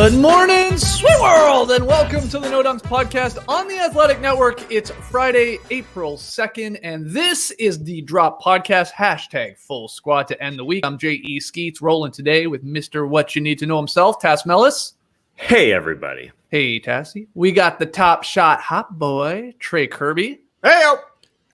Good morning, Sweet World, and welcome to the No Dunks podcast on the Athletic Network. It's Friday, April 2nd, and this is the Drop Podcast, hashtag full squad to end the week. I'm J.E. Skeets, rolling today with Mr. What You Need to Know himself, Tass Mellis. Hey, everybody. Hey, Tassie. We got the top shot hot boy, Trey Kirby. Hey-o.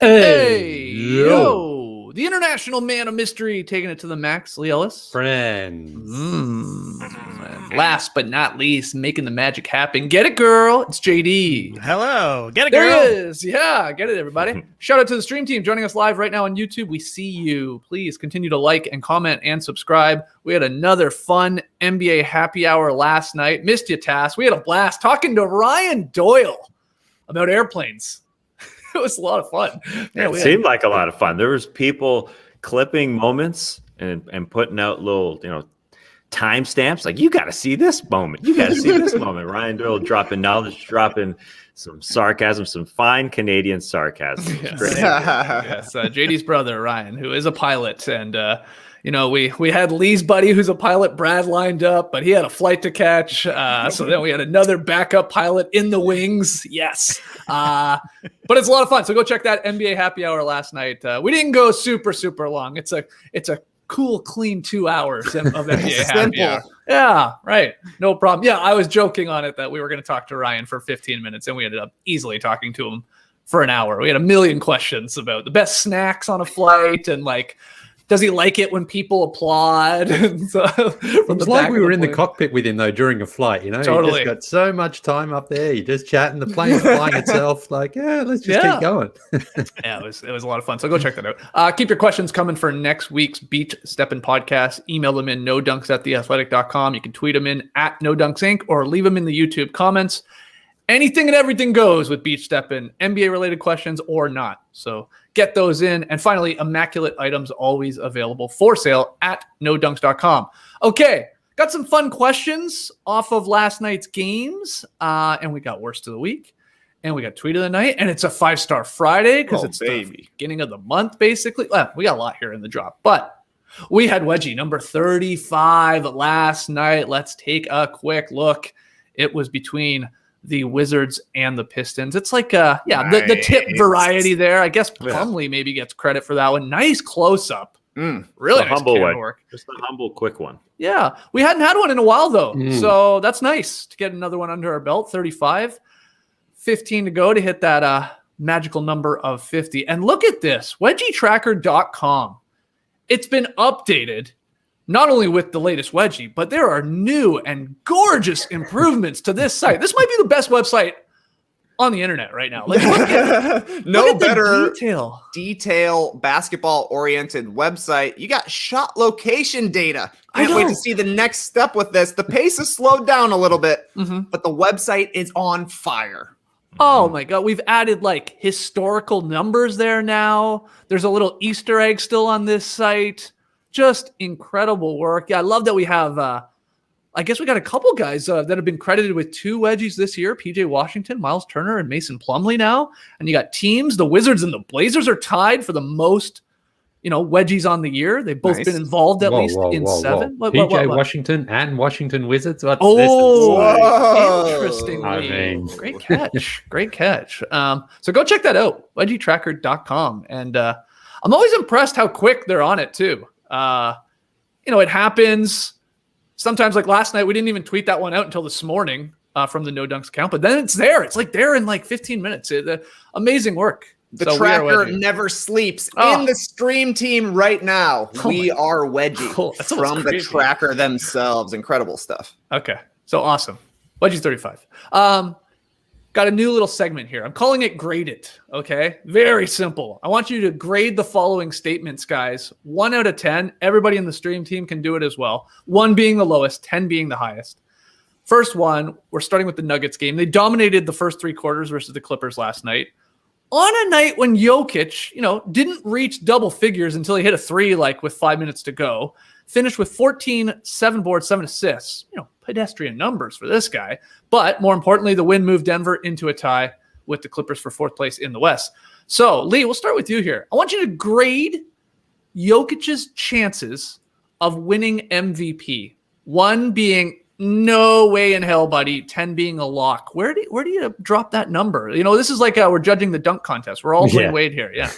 Hey, yo. The international man of mystery, taking it to the max, Lee Ellis. Friends. And last but not least, making the magic happen. Get it, girl. It's JD. Hello. Get it, There girl. it is. Yeah, get it, everybody. Shout out to the stream team joining us live right now on YouTube. We see you. Please continue to like and comment and subscribe. We had another fun NBA happy hour last night. Missed you, Tass. We had a blast talking to Ryan Doyle about airplanes. It was a lot of fun. Yeah, it seemed like a lot of fun. There was people clipping moments and putting out little, timestamps. Like, you got to see this moment. You got to see this moment. Ryan Doyle dropping knowledge, dropping some sarcasm, some fine Canadian sarcasm. Yes, yes. JD's brother, Ryan, who is a pilot. And, we had Lee's buddy, who's a pilot, Brad, lined up, but he had a flight to catch. So then we had another backup pilot in the wings. Yes. But it's a lot of fun. So go check that NBA happy hour last night. We didn't go super, super long. It's a cool, clean 2 hours of NBA happy hour. Yeah, right. No problem. Yeah, I was joking on it that we were going to talk to Ryan for 15 minutes, and we ended up easily talking to him for an hour. We had a million questions about the best snacks on a flight and does he like it when people applaud? And so, it's like we were in the cockpit with him, though, during a flight, Totally. You just got so much time up there. You're just chatting. The plane's flying itself. Let's just keep going. Yeah, it was a lot of fun. So go check that out. Keep your questions coming for next week's Beach Steppin' podcast. Email them in nodunks@theathletic.com. You can tweet them in @NoDunksInc or leave them in the YouTube comments. Anything and everything goes with Beach Steppin', NBA-related questions or not. So get those in. And finally, immaculate items always available for sale at nodunks.com. Okay, got some fun questions off of last night's games. And we got worst of the week. And we got tweet of the night. And it's a 5-star Friday because it's the beginning of the month, basically. Well, we got a lot here in the drop. But we had Wedgie number 35 last night. Let's take a quick look. It was between the Wizards and the Pistons. It's like, the tip variety there. I guess Plumlee maybe gets credit for that one. Nice close-up. Really nice humble one. work. Just a humble, quick one. Yeah. We hadn't had one in a while, though. So that's nice to get another one under our belt. 35. 15 to go to hit that magical number of 50. And look at this. WedgieTracker.com. It's been updated. Not only with the latest wedgie, but there are new and gorgeous improvements to this site. This might be the best website on the internet right now. Look at no the better detail basketball-oriented website. You got shot location data. Can't wait to see the next step with this. The pace has slowed down a little bit, but the website is on fire. Oh my God. We've added historical numbers there now. There's a little Easter egg still on this site. Just incredible work. Yeah, I love that we have, I guess we got a couple guys that have been credited with 2 wedgies this year, PJ Washington, Miles Turner, and Mason Plumlee now. And you got teams, the Wizards and the Blazers are tied for the most, wedgies on the year. They've both been involved at least in 7. PJ Washington and Washington Wizards. Interesting. Great catch. Great catch. So go check that out, WedgieTracker.com. And I'm always impressed how quick they're on it too. It happens sometimes. Like last night, we didn't even tweet that one out until this morning from the No Dunks account, but then it's there. It's there in 15 minutes. Amazing work. The tracker never sleeps. In the stream team right now, we are Wedgie from the tracker themselves. Incredible stuff. Okay. So awesome. Wedgie 35. Got a new little segment here. I'm calling it Grade It, okay? Very simple. I want you to grade the following statements, guys. 1 out of 10. Everybody in the stream team can do it as well. 1 being the lowest, 10 being the highest. First one, we're starting with the Nuggets game. They dominated the first 3 quarters versus the Clippers last night. On a night when Jokic, didn't reach double figures until he hit a 3 with 5 minutes to go. Finished with 14, 7 boards, 7 assists. Pedestrian numbers for this guy. But more importantly, the win moved Denver into a tie with the Clippers for 4th place in the West. So, Lee, we'll start with you here. I want you to grade Jokic's chances of winning MVP. 1 being No way in hell, buddy. 10 being a lock. Where do you drop that number? This is like we're judging the dunk contest. We're all playing Wade here. Yeah.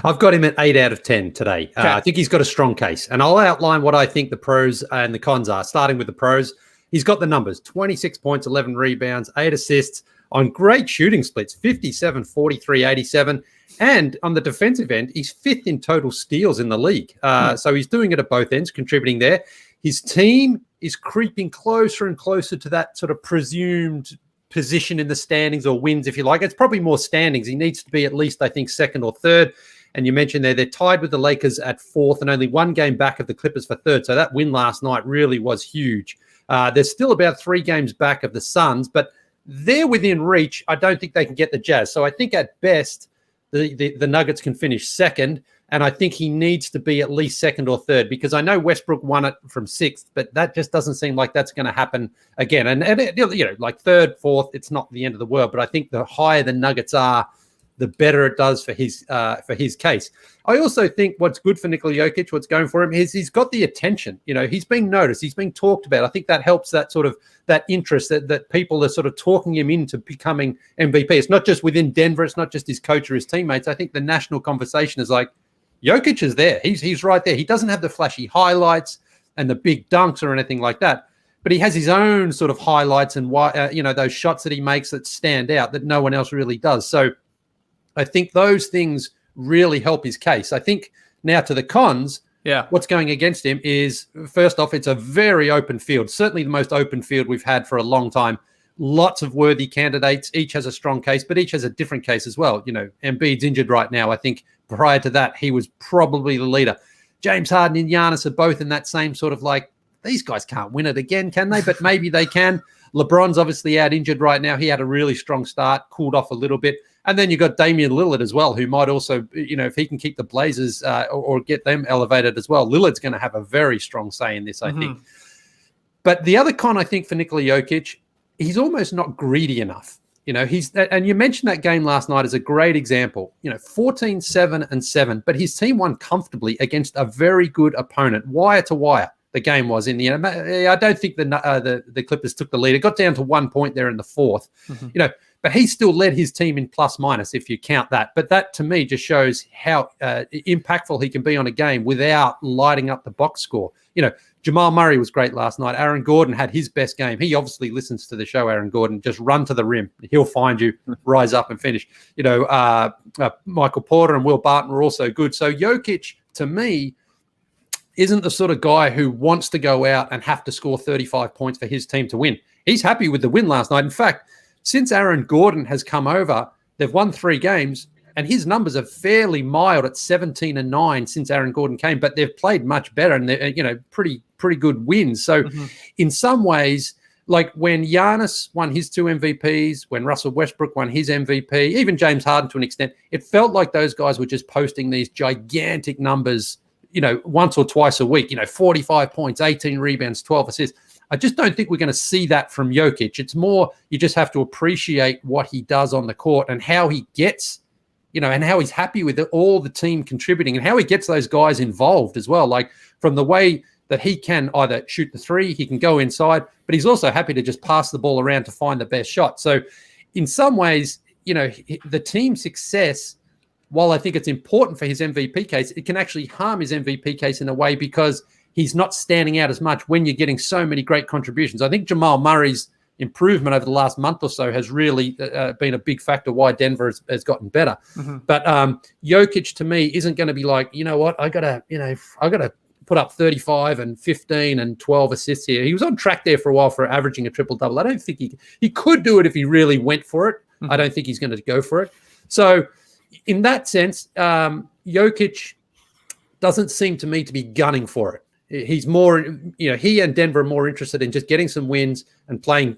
I've got him at 8 out of 10 today. Okay. I think he's got a strong case. And I'll outline what I think the pros and the cons are, starting with the pros. He's got the numbers, 26 points, 11 rebounds, 8 assists on great shooting splits, 57, 43, 87. And on the defensive end, he's 5th in total steals in the league. So he's doing it at both ends, contributing there. His team is creeping closer and closer to that sort of presumed position in the standings, or wins, if you like. It's probably more standings. He needs to be at least, I think, 2nd or 3rd. And you mentioned they're tied with the Lakers at 4th and only 1 game back of the Clippers for 3rd. So that win last night really was huge. They're still about 3 games back of the Suns, but they're within reach. I don't think they can get the Jazz. So I think at best the Nuggets can finish 2nd. And I think he needs to be at least 2nd or 3rd, because I know Westbrook won it from 6th, but that just doesn't seem like that's going to happen again. And like 3rd, 4th, it's not the end of the world. But I think the higher the Nuggets are, the better it does for his case. I also think what's good for Nikola Jokic, what's going for him, is he's got the attention. He's being noticed. He's being talked about. I think that helps that sort of that interest that people are sort of talking him into becoming MVP. It's not just within Denver. It's not just his coach or his teammates. I think the national conversation is like, Jokic is there. He's right there. He doesn't have the flashy highlights and the big dunks or anything like that, but he has his own sort of highlights and those shots that he makes that stand out that no one else really does. So I think those things really help his case. I think now to the cons, what's going against him is, first off, it's a very open field, certainly the most open field we've had for a long time. Lots of worthy candidates. Each has a strong case, but each has a different case as well. Embiid's injured right now. I think prior to that, he was probably the leader. James Harden and Giannis are both in that same sort of like, these guys can't win it again, can they? But maybe they can. LeBron's obviously out injured right now. He had a really strong start, cooled off a little bit. And then you've got Damian Lillard as well, who might also, if he can keep the Blazers or get them elevated as well, Lillard's going to have a very strong say in this, I think. But the other con, I think, for Nikola Jokic, he's almost not greedy enough. And you mentioned that game last night as a great example. 14, 7, and 7, but his team won comfortably against a very good opponent, wire to wire. The game was in the end. I don't think the Clippers took the lead. It got down to 1 point there in the 4th. But he still led his team in plus minus, if you count that. But that, to me, just shows how impactful he can be on a game without lighting up the box score. Jamal Murray was great last night. Aaron Gordon had his best game. He obviously listens to the show, Aaron Gordon. Just run to the rim. He'll find you, rise up and finish. Michael Porter and Will Barton were also good. So Jokic, to me, isn't the sort of guy who wants to go out and have to score 35 points for his team to win. He's happy with the win last night. In fact, since Aaron Gordon has come over, they've won 3 games, and his numbers are fairly mild at 17 and 9 since Aaron Gordon came, but they've played much better, and they're, pretty good wins. So in some ways, like when Giannis won his 2 MVPs, when Russell Westbrook won his MVP, even James Harden to an extent, it felt like those guys were just posting these gigantic numbers, once or twice a week, 45 points, 18 rebounds, 12 assists. I just don't think we're going to see that from Jokic. It's more, you just have to appreciate what he does on the court and how he gets, and how he's happy with all the team contributing and how he gets those guys involved as well. Like from the way that he can either shoot the 3, he can go inside, but he's also happy to just pass the ball around to find the best shot. So in some ways, the team success, while I think it's important for his MVP case, it can actually harm his MVP case in a way because he's not standing out as much when you're getting so many great contributions. I think Jamal Murray's improvement over the last month or so has really been a big factor why Denver has gotten better. But Jokic, to me, isn't going to be like, I got to put up 35 and 15 and 12 assists here. He was on track there for a while for averaging a triple-double. I don't think he could do it if he really went for it. I don't think he's going to go for it. So in that sense, Jokic doesn't seem to me to be gunning for it. He's more, he and Denver are more interested in just getting some wins and playing,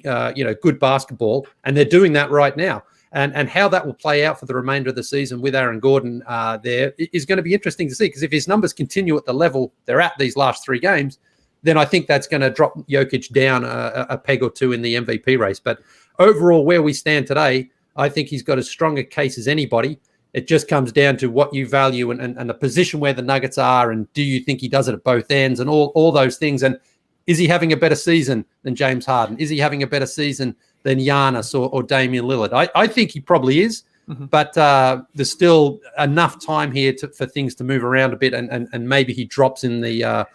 good basketball. And they're doing that right now. And how that will play out for the remainder of the season with Aaron Gordon there is going to be interesting to see. Because if his numbers continue at the level they're at these last 3 games, then I think that's going to drop Jokic down a peg or 2 in the MVP race. But overall, where we stand today, I think he's got as strong a case as anybody. It just comes down to what you value and the position where the Nuggets are, and do you think he does it at both ends and all those things. And Is he having a better season than James Harden? Is he having a better season than Giannis or Damian Lillard? I think he probably is, but there's still enough time here for things to move around a bit, and maybe he drops in the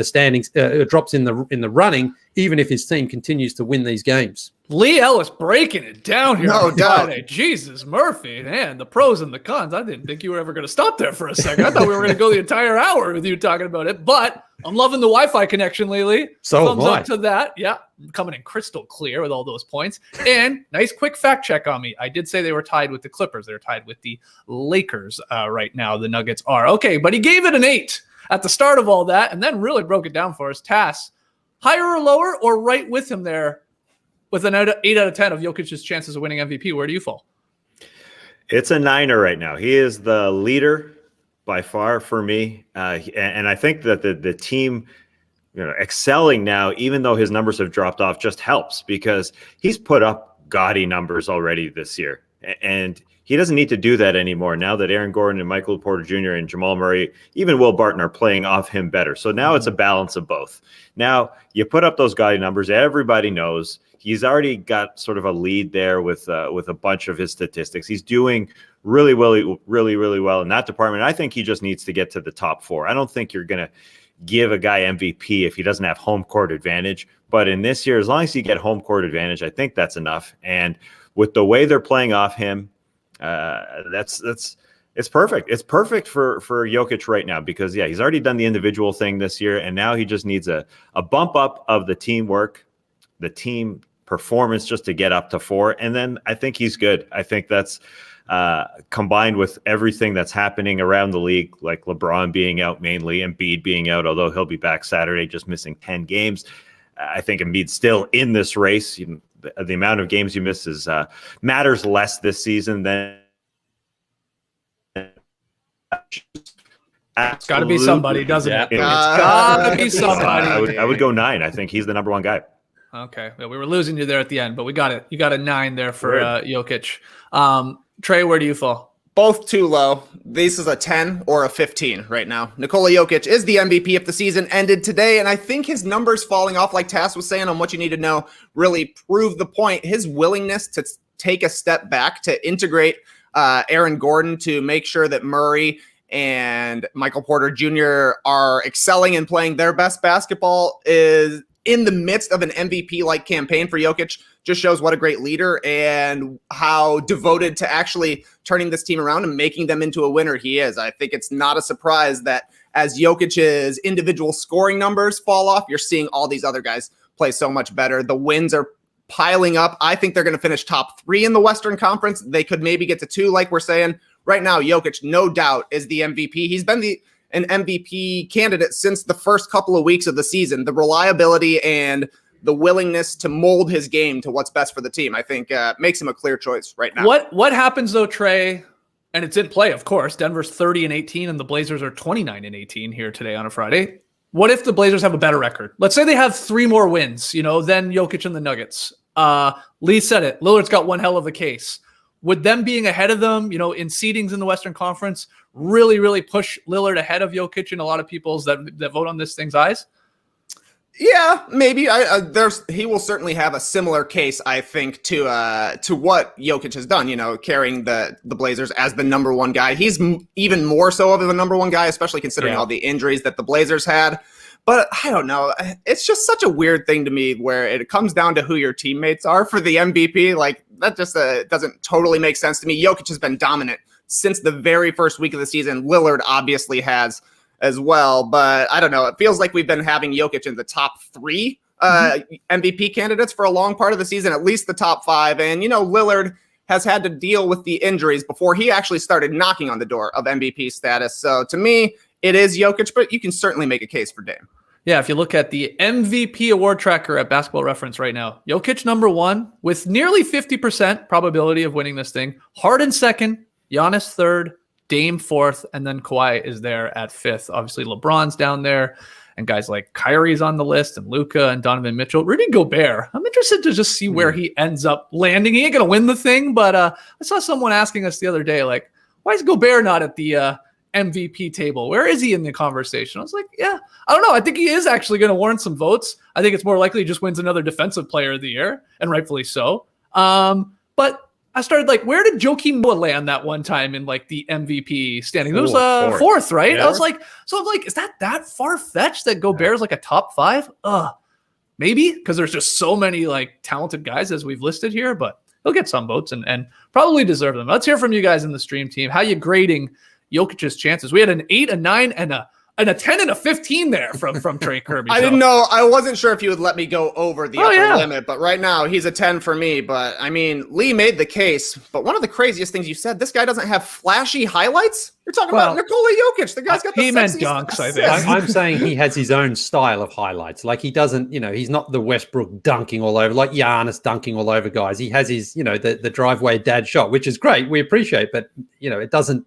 standings, drops in the running, even if his team continues to win these games. Lee Ellis breaking it down here No on doubt. Friday. Jesus, Murphy, man, the pros and the cons. I didn't think you were ever going to stop there for a second. I thought we were going to go the entire hour with you talking about it, but I'm loving the Wi-Fi connection lately. So Thumbs am I. up to that. Yeah, coming in crystal clear with all those points. And nice quick fact check on me. I did say they were tied with the Clippers. They're tied with the Lakers right now. The Nuggets are. Okay, but he gave it an 8 at the start of all that and then really broke it down for us. Tass, higher or lower or right with him there with an 8 out of 10 of Jokic's chances of winning MVP? Where do you fall? It's a 9er right now. He is the leader by far for me. And I think that the team, excelling now, even though his numbers have dropped off, just helps because he's put up gaudy numbers already this year. And he doesn't need to do that anymore now that Aaron Gordon and Michael Porter Jr. and Jamal Murray, even Will Barton, are playing off him better. So now it's a balance of both. Now you put up those gaudy numbers. Everybody knows he's already got sort of a lead there with a bunch of his statistics. He's doing really well in that department. I think he just needs to get to the top 4. I don't think you're going to give a guy MVP if he doesn't have home court advantage. But in this year, as long as you get home court advantage, I think that's enough. And with the way they're playing off him, it's perfect. It's perfect for Jokic right now because he's already done the individual thing this year, and now he just needs a bump up of the teamwork, the team performance just to get up to 4, and then I think he's good. I think that's combined with everything that's happening around the league, like LeBron being out mainly, Embiid being out, although he'll be back Saturday, just missing 10 games. I think Embiid's still in this race. The amount of games you miss is matters less this season than. It's got to be somebody, doesn't it? It's got to be somebody. I would go 9. I think he's the number 1 guy. Okay, well, we were losing you there at the end, but we got it. You got a 9 there for Jokic. Trey, where do you fall? Both too low. This is a 10 or a 15 right now. Nikola Jokic is the MVP if the season ended today, and I think his numbers falling off, like Tass was saying on what you need to know, really prove the point. His willingness to take a step back, to integrate Aaron Gordon, to make sure that Murray and Michael Porter Jr. are excelling and playing their best basketball is in the midst of an MVP-like campaign for Jokic, just shows what a great leader and how devoted to actually turning this team around and making them into a winner he is. I think it's not a surprise that as Jokic's individual scoring numbers fall off, you're seeing all these other guys play so much better. The wins are piling up. I think they're going to finish top 3 in the Western Conference. They could maybe get to 2, like we're saying. Right now, Jokic, no doubt, is the MVP. He's been an MVP candidate since the first couple of weeks of the season. The reliability and the willingness to mold his game to what's best for the team, I think, makes him a clear choice right now. What happens though, Trey? And it's in play, of course. Denver's 30-18, and the Blazers are 29-18 here today on a Friday. What if the Blazers have a better record? Let's say they have 3 more wins, than Jokic and the Nuggets. Lee said it. Lillard's got one hell of a case. Would them being ahead of them, in seedings in the Western Conference, really, really push Lillard ahead of Jokic in a lot of people's that vote on this thing's eyes? Yeah, maybe. He will certainly have a similar case, I think, to what Jokic has done. Carrying the Blazers as the number 1 guy. He's even more so of the number 1 guy, especially considering all the injuries that the Blazers had. But I don't know. It's just such a weird thing to me where it comes down to who your teammates are for the MVP. Like, that just doesn't totally make sense to me. Jokic has been dominant since the very first week of the season. Lillard obviously has as well. But I don't know. It feels like we've been having Jokic in the top 3 MVP candidates for a long part of the season, at least the top 5. And, Lillard has had to deal with the injuries before he actually started knocking on the door of MVP status. So to me, it is Jokic, but you can certainly make a case for Dame. Yeah, if you look at the MVP award tracker at Basketball Reference right now, Jokic number 1 with nearly 50% probability of winning this thing. Harden 2nd, Giannis 3rd, Dame 4th, and then Kawhi is there at 5th. Obviously, LeBron's down there, and guys like Kyrie's on the list, and Luka and Donovan Mitchell. Rudy Gobert, I'm interested to just see where he ends up landing. He ain't going to win the thing, but I saw someone asking us the other day, like, why is Gobert not at the MVP table? Where is he in the conversation? I was like, yeah, I don't know. I think he is actually going to warrant some votes. I think it's more likely he just wins another defensive player of the year, and rightfully so. But I started like, where did Joakim Noah land that one time in like the MVP standing? It was fourth, right? Yeah. I was like, is that far-fetched that Gobert's like a top 5? Maybe, because there's just so many like talented guys as we've listed here, but he'll get some votes and probably deserve them. Let's hear from you guys in the stream team. How you grading Jokic's chances? We had an 8, a 9, and a 10 and a 15 there from Trey Kirby. I didn't know. I wasn't sure if you would let me go over the upper limit, but right now he's a 10 for me. But I mean, Lee made the case. But one of the craziest things you said, this guy doesn't have flashy highlights. You're talking about Nikola Jokic. The guy's got the he meant dunks, I think. I'm saying he has his own style of highlights. Like he doesn't, he's not the Westbrook dunking all over, like Giannis dunking all over guys. He has his, the driveway dad shot, which is great. We appreciate, but it doesn't.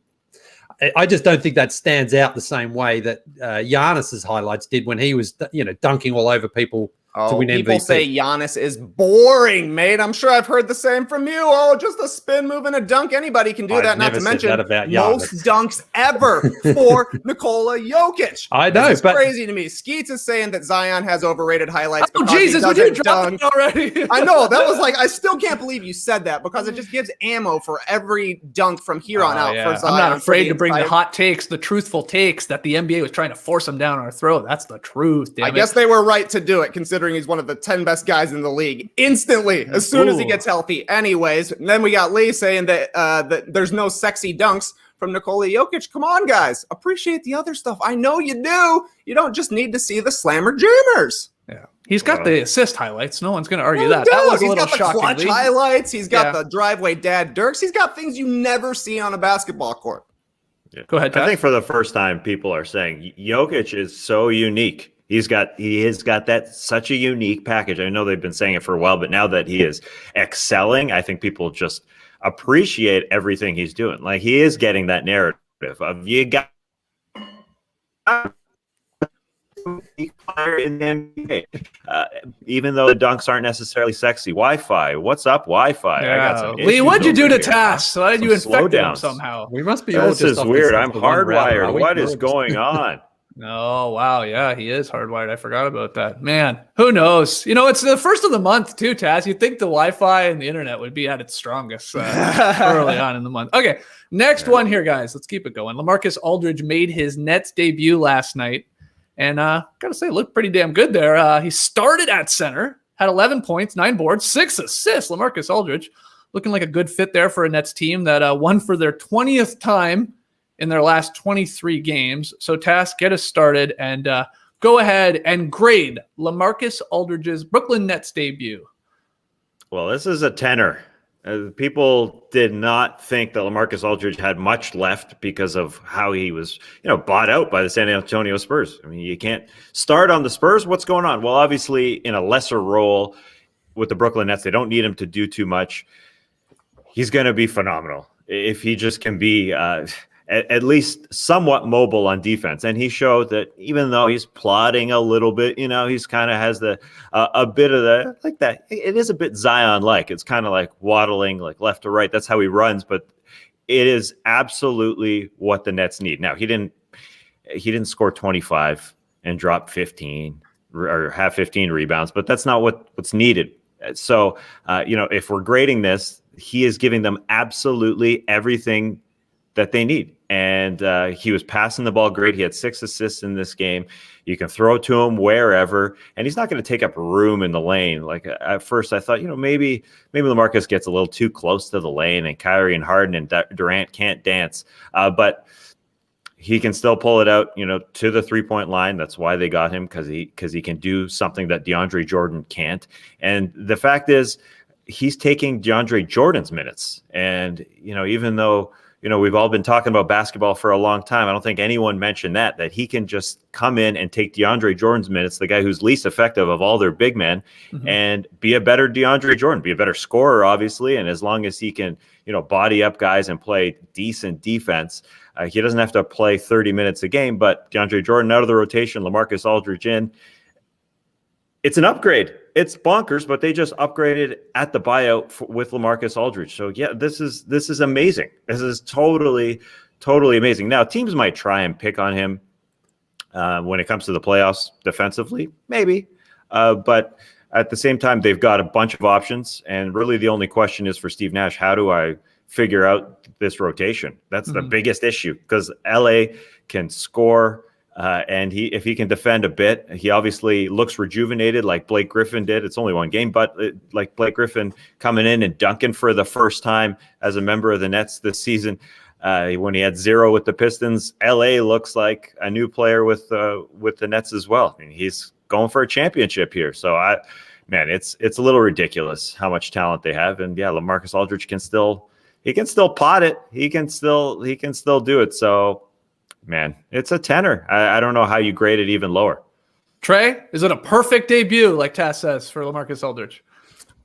I just don't think that stands out the same way that Giannis's highlights did when he was, dunking all over people to win MVP. People say Giannis is boring, mate. I'm sure I've heard the same from you. Oh, just a spin move and a dunk. Anybody can do that. Not to mention most dunks ever for Nikola Jokic. I know, it's crazy to me. Skeets is saying that Zion has overrated highlights. Oh, Jesus, would you drop it already? I know. That was like, I still can't believe you said that because it just gives ammo for every dunk from here on out. For Zion, I'm not afraid to bring the hot takes, the truthful takes that the NBA was trying to force them down our throat. That's the truth. I guess they were right to do it, considering he's one of the 10 best guys in the league instantly as soon as he gets healthy. Anyways, and then we got Lee saying that that there's no sexy dunks from Nikola Jokic. Come on, guys. Appreciate the other stuff. I know you do. You don't just need to see the slammer jammers. Yeah. He's got the assist highlights. No one's going to argue that. That was a little shocking. He's got the clutch highlights. He's got the driveway dad dirks. He's got things you never see on a basketball court. Yeah. Go ahead, Tess. I think for the first time, people are saying Jokic is so unique. He has got that such a unique package. I know they've been saying it for a while, but now that he is excelling, I think people just appreciate everything he's doing. Like he is getting that narrative of you got player in the NBA. Even though the dunks aren't necessarily sexy. Wi-Fi. What's up, Wi-Fi? Yeah. I got some Lee, what'd you do to Tass? So why did you infect him somehow? We must be. This is weird. I'm hardwired. What is going on? Oh, wow. Yeah, he is hardwired. I forgot about that. Man, who knows? It's the first of the month too, Taz. You'd think the Wi-Fi and the internet would be at its strongest early on in the month. Okay, next one here, guys. Let's keep it going. LaMarcus Aldridge made his Nets debut last night. And gotta say, looked pretty damn good there. He started at center, had 11 points, 9 boards, 6 assists. LaMarcus Aldridge looking like a good fit there for a Nets team that won for their 20th time in their last 23 games. So, Tass, get us started and go ahead and grade LaMarcus Aldridge's Brooklyn Nets debut. Well, this is a tenor. People did not think that LaMarcus Aldridge had much left because of how he was, bought out by the San Antonio Spurs. I mean, you can't start on the Spurs. What's going on? Well, obviously, in a lesser role with the Brooklyn Nets, they don't need him to do too much. He's going to be phenomenal if he just can be at least somewhat mobile on defense. And he showed that even though he's plodding a little bit, he's kind of has a bit of the, like that. It is a bit Zion-like. It's kind of like waddling like left to right. That's how he runs, but it is absolutely what the Nets need. Now, he didn't score 25 and drop 15 or have 15 rebounds, but that's not what's needed. So, if we're grading this, he is giving them absolutely everything that they need. And he was passing the ball great. He had 6 assists in this game. You can throw to him wherever, and he's not going to take up room in the lane. Like at first I thought, maybe LaMarcus gets a little too close to the lane and Kyrie and Harden and Durant can't dance. But he can still pull it out, to the 3-point line. That's why they got him, because he can do something that DeAndre Jordan can't. And the fact is, he's taking DeAndre Jordan's minutes. And, even though, we've all been talking about basketball for a long time, I don't think anyone mentioned that he can just come in and take DeAndre Jordan's minutes, the guy who's least effective of all their big men, and be a better DeAndre Jordan, be a better scorer, obviously. And as long as he can, body up guys and play decent defense, he doesn't have to play 30 minutes a game. But DeAndre Jordan out of the rotation, LaMarcus Aldridge in. It's an upgrade. It's bonkers, but they just upgraded at the buyout with LaMarcus Aldridge. So yeah, this is amazing. This is totally totally amazing. Now, teams might try and pick on him when it comes to the playoffs defensively, maybe. But at the same time, they've got a bunch of options. And really the only question is for Steve Nash, how do I figure out this rotation? That's the biggest issue, because LA can score. And if he can defend a bit, he obviously looks rejuvenated like Blake Griffin did. It's only one game, but like Blake Griffin coming in and dunking for the first time as a member of the Nets this season. When he had 0 with the Pistons, LA looks like a new player with the Nets as well. I mean, he's going for a championship here. So it's a little ridiculous how much talent they have. And yeah, LaMarcus Aldridge can still pot it. He can still do it. So man, it's a 10er. I don't know how you grade it even lower. Trey, is it a perfect debut, like Tass says, for LaMarcus Aldridge?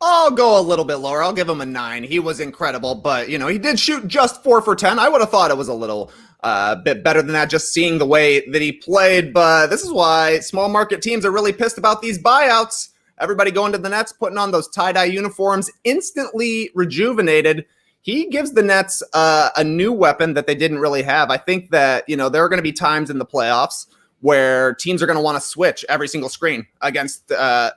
I'll go a little bit lower. I'll give him a 9. He was incredible, but he did shoot just 4 for 10. I would have thought it was a little bit better than that, just seeing the way that he played. But this is why small market teams are really pissed about these buyouts. Everybody going to the Nets, putting on those tie-dye uniforms, instantly rejuvenated. He gives the Nets a new weapon that they didn't really have. I think that, there are going to be times in the playoffs where teams are going to want to switch every single screen against the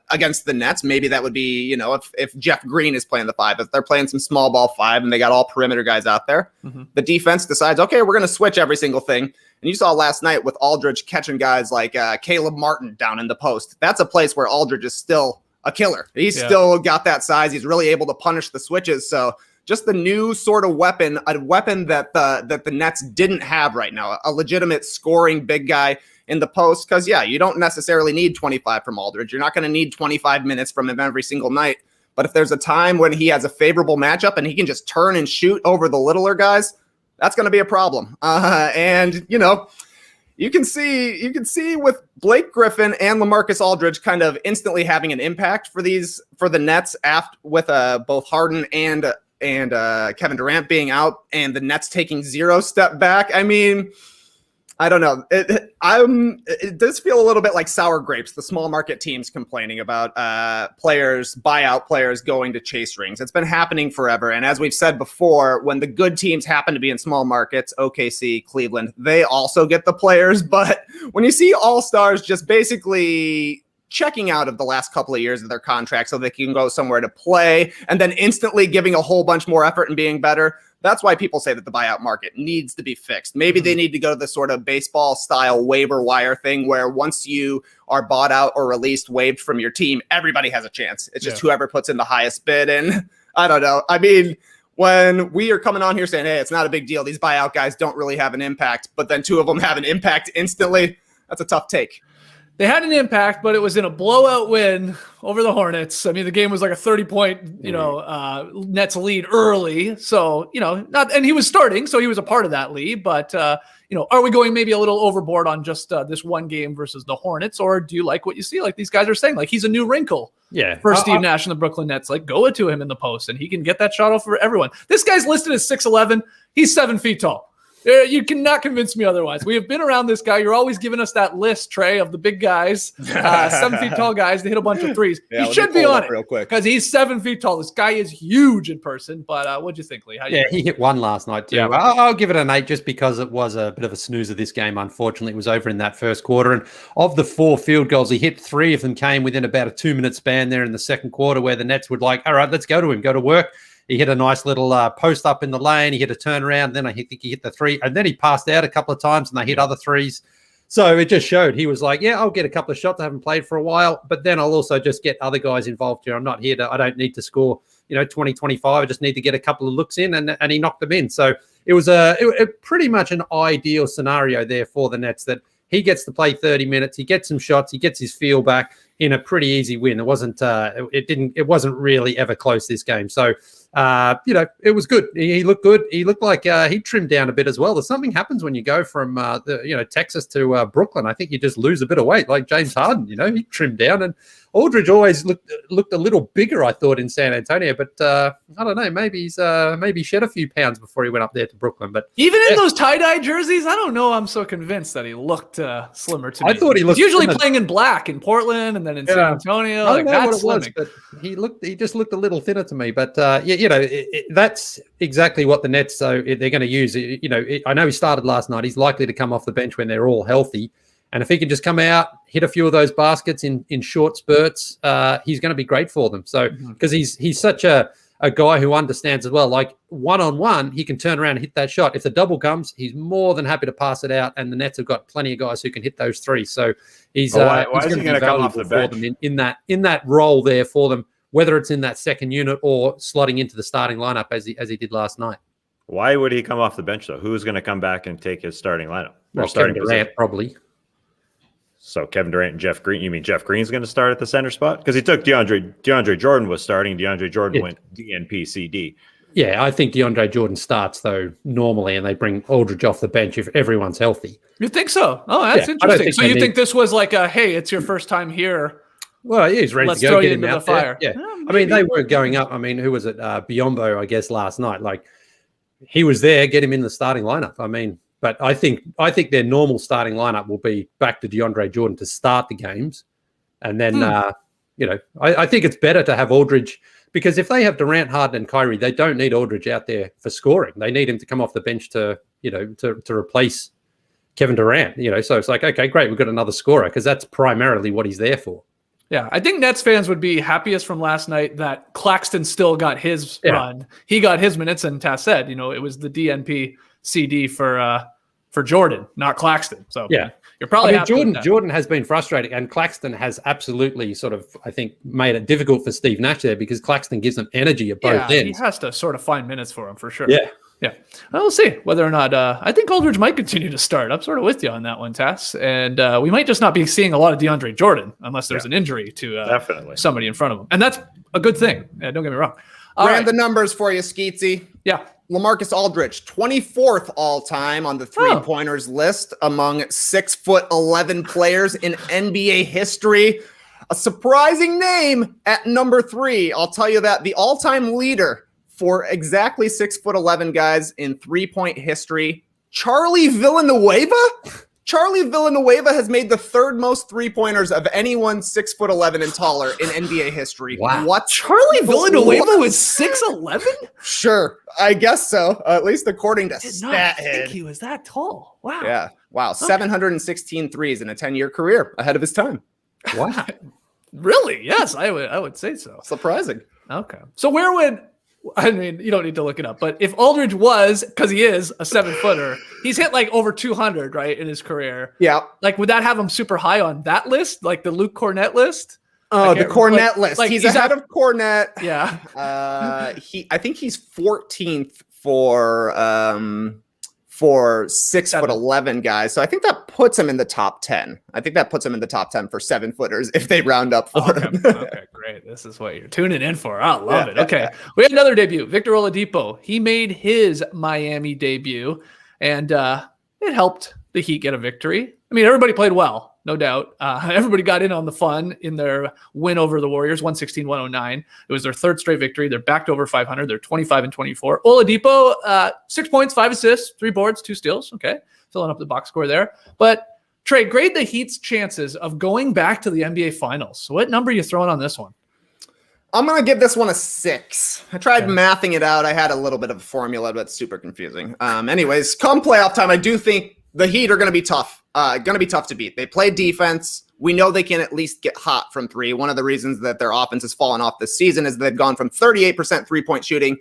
Nets. Maybe that would be, if Jeff Green is playing the 5, if they're playing some small ball 5 and they got all perimeter guys out there, the defense decides, okay, we're going to switch every single thing. And you saw last night with Aldridge catching guys like Caleb Martin down in the post. That's a place where Aldridge is still a killer. He's still got that size. He's really able to punish the switches. So just the new sort of weapon, a weapon that the Nets didn't have right now, a legitimate scoring big guy in the post. Because, you don't necessarily need 25 from Aldridge. You're not going to need 25 minutes from him every single night. But if there's a time when he has a favorable matchup and he can just turn and shoot over the littler guys, that's going to be a problem. And you can see with Blake Griffin and LaMarcus Aldridge kind of instantly having an impact for the Nets with both Harden and Kevin Durant being out and the Nets taking 0 step back. I mean, I don't know. It does feel a little bit like sour grapes, the small market teams complaining about buyout players going to chase rings. It's been happening forever. And as we've said before, when the good teams happen to be in small markets, OKC, Cleveland, they also get the players. But when you see all-stars just basically checking out of the last couple of years of their contract so they can go somewhere to play and then instantly giving a whole bunch more effort and being better, that's why people say that the buyout market needs to be fixed. Maybe they need to go to the sort of baseball style waiver wire thing where once you are bought out or released, waived from your team, everybody has a chance. It's just whoever puts in the highest bid. And I don't know. I mean, when we are coming on here saying, hey, it's not a big deal, these buyout guys don't really have an impact, but then 2 of them have an impact instantly, that's a tough take. They had an impact, but it was in a blowout win over the Hornets. I mean, the game was like a 30-point, Nets lead early. So, and he was starting, so he was a part of that lead. But, are we going maybe a little overboard on just this one game versus the Hornets? Or do you like what you see? Like these guys are saying, like he's a new wrinkle for Steve Nash and the Brooklyn Nets. Like go it to him in the post, and he can get that shot off for everyone. This guy's listed as 6'11". He's 7 feet tall. You cannot convince me otherwise. We have been around this guy. You're always giving us that list, Trey, of the big guys, 7 feet tall guys to hit a bunch of threes. He should be on it real quick because he's 7 feet tall. This guy is huge in person. But what'd you think, Lee? He hit one last night too. Yeah. I'll give it an 8 just because it was a bit of a snoozer this game. Unfortunately, it was over in that first quarter. And of the 4 field goals, he hit 3 of them came within about a 2-minute span there in the second quarter where the Nets would all right, let's go to him, go to work. He hit a nice little post up in the lane. He hit a turnaround. Then I think he hit the 3. And then he passed out a couple of times and they hit other 3s. So it just showed he was like, I'll get a couple of shots. I haven't played for a while. But then I'll also just get other guys involved here. I'm not here I don't need to score, 20, 25. I just need to get a couple of looks in. And he knocked them in. So it was pretty much an ideal scenario there for the Nets that he gets to play 30 minutes. He gets some shots. He gets his feel back in a pretty easy win. It wasn't really ever close this game. So, it was good. He looked good. He looked like he trimmed down a bit as well. There's something happens when you go from Texas to Brooklyn. I think you just lose a bit of weight, like James Harden. He trimmed down, and Aldridge always looked a little bigger, I thought, in San Antonio. But I don't know. Maybe he's shed a few pounds before he went up there to Brooklyn. But even in those tie-dye jerseys, I don't know. I'm so convinced that he looked slimmer to me. I thought he looked usually playing in black in Portland, and and then in San Antonio. I Like, don't know that's what it was, but he just looked a little thinner to me. But that's exactly what the Nets they're going to use. I know he started last night. He's likely to come off the bench when they're all healthy. And if he can just come out, hit a few of those baskets in short spurts, he's going to be great for them. So because he's such a guy who understands as well, like one-on-one, he can turn around and hit that shot. If the double comes, he's more than happy to pass it out. And the Nets have got plenty of guys who can hit those threes. So he's why going is he going to come off the bench for them in that role there for them, whether it's in that second unit or slotting into the starting lineup as he did last night. Why would he come off the bench though? Who's going to come back and take his starting lineup? Well, starting Kevin Durant, probably. So Kevin Durant and Jeff Green. You mean Jeff Green's going to start at the center spot? Because he took DeAndre Jordan was starting. DeAndre Jordan went DNP CD. Yeah, I think DeAndre Jordan starts though normally, and they bring Aldridge off the bench if everyone's healthy. You think so? Oh, that's interesting. So you think this was like a, hey, it's your first time here? Well, yeah, he's ready Let's to go. throw Get you him into out the there. fire. Yeah, I mean they weren't going up. I mean, who was it? Biombo, I guess, last night. Like he was there. Get him in the starting lineup. I mean. But I think their normal starting lineup will be back to DeAndre Jordan to start the games. And then, I think it's better to have Aldridge because if they have Durant, Harden, and Kyrie, they don't need Aldridge out there for scoring. They need him to come off the bench to replace Kevin Durant, So it's like, okay, great. We've got another scorer because that's primarily what he's there for. Yeah, I think Nets fans would be happiest from last night that Claxton still got his run. He got his minutes, and Tass said, it was the DNP CD for Jordan, not Claxton. So you're probably happy with that. Jordan has been frustrating, and Claxton has absolutely sort of, I think, made it difficult for Steve Nash there because Claxton gives them energy at both ends. He has to sort of find minutes for him for sure. Yeah. Well, we'll see whether or not. I think Aldridge might continue to start. I'm sort of with you on that one, Tass. And we might just not be seeing a lot of DeAndre Jordan unless there's an injury to definitely somebody in front of him, and that's a good thing. Don't get me wrong. Ran the numbers for you, Skeetsy. Yeah. LaMarcus Aldridge, 24th all-time on the three-pointers list among 6'11" players in NBA history. A surprising name at number 3. I'll tell you that. The all-time leader for exactly 6'11" guys in three-point history, Charlie Villanueva? Charlie Villanueva has made the third most three-pointers of anyone 6'11" and taller in NBA history. Wow. What? Charlie Villanueva was 6'11"? Sure, I guess so. At least according to Did not think StatHead. he was that tall. Wow. Yeah. Wow. 716 threes in a 10-year career, ahead of his time. Wow. Really? Yes, I would say so. Surprising. Okay. So where would, I mean, you don't need to look it up, but if Aldridge was, because he is a 7-footer, he's hit like over 200, right, in his career. Yeah. Like, would that have him super high on that list? Like the Luke Cornett list? Oh, the Cornett list. Like he's ahead of Cornett. Yeah. I think he's 14th for 6'11" guys. So I think that puts him in the top 10. I think that puts him in the top 10 for 7-footers if they round up for him. Okay, great. This is what you're tuning in for. I love it. Okay. We had another debut, Victor Oladipo. He made his Miami debut, and it helped the Heat get a victory. I mean, everybody played well, no doubt. Everybody got in on the fun in their win over the Warriors, 116-109. It was their third straight victory. They're back to over 500. They're 25-24. Oladipo, 6 points, 5 assists, 3 boards, 2 steals. Okay, filling up the box score there. But Trey, grade the Heat's chances of going back to the NBA Finals. So what number are you throwing on this one? I'm going to give this one a 6. I tried mathing it out. I had a little bit of a formula, but it's super confusing. Anyways, come playoff time, I do think the Heat are going to be tough. Going to be tough to beat. They play defense. We know they can at least get hot from 3. One of the reasons that their offense has fallen off this season is they've gone from 38% three-point shooting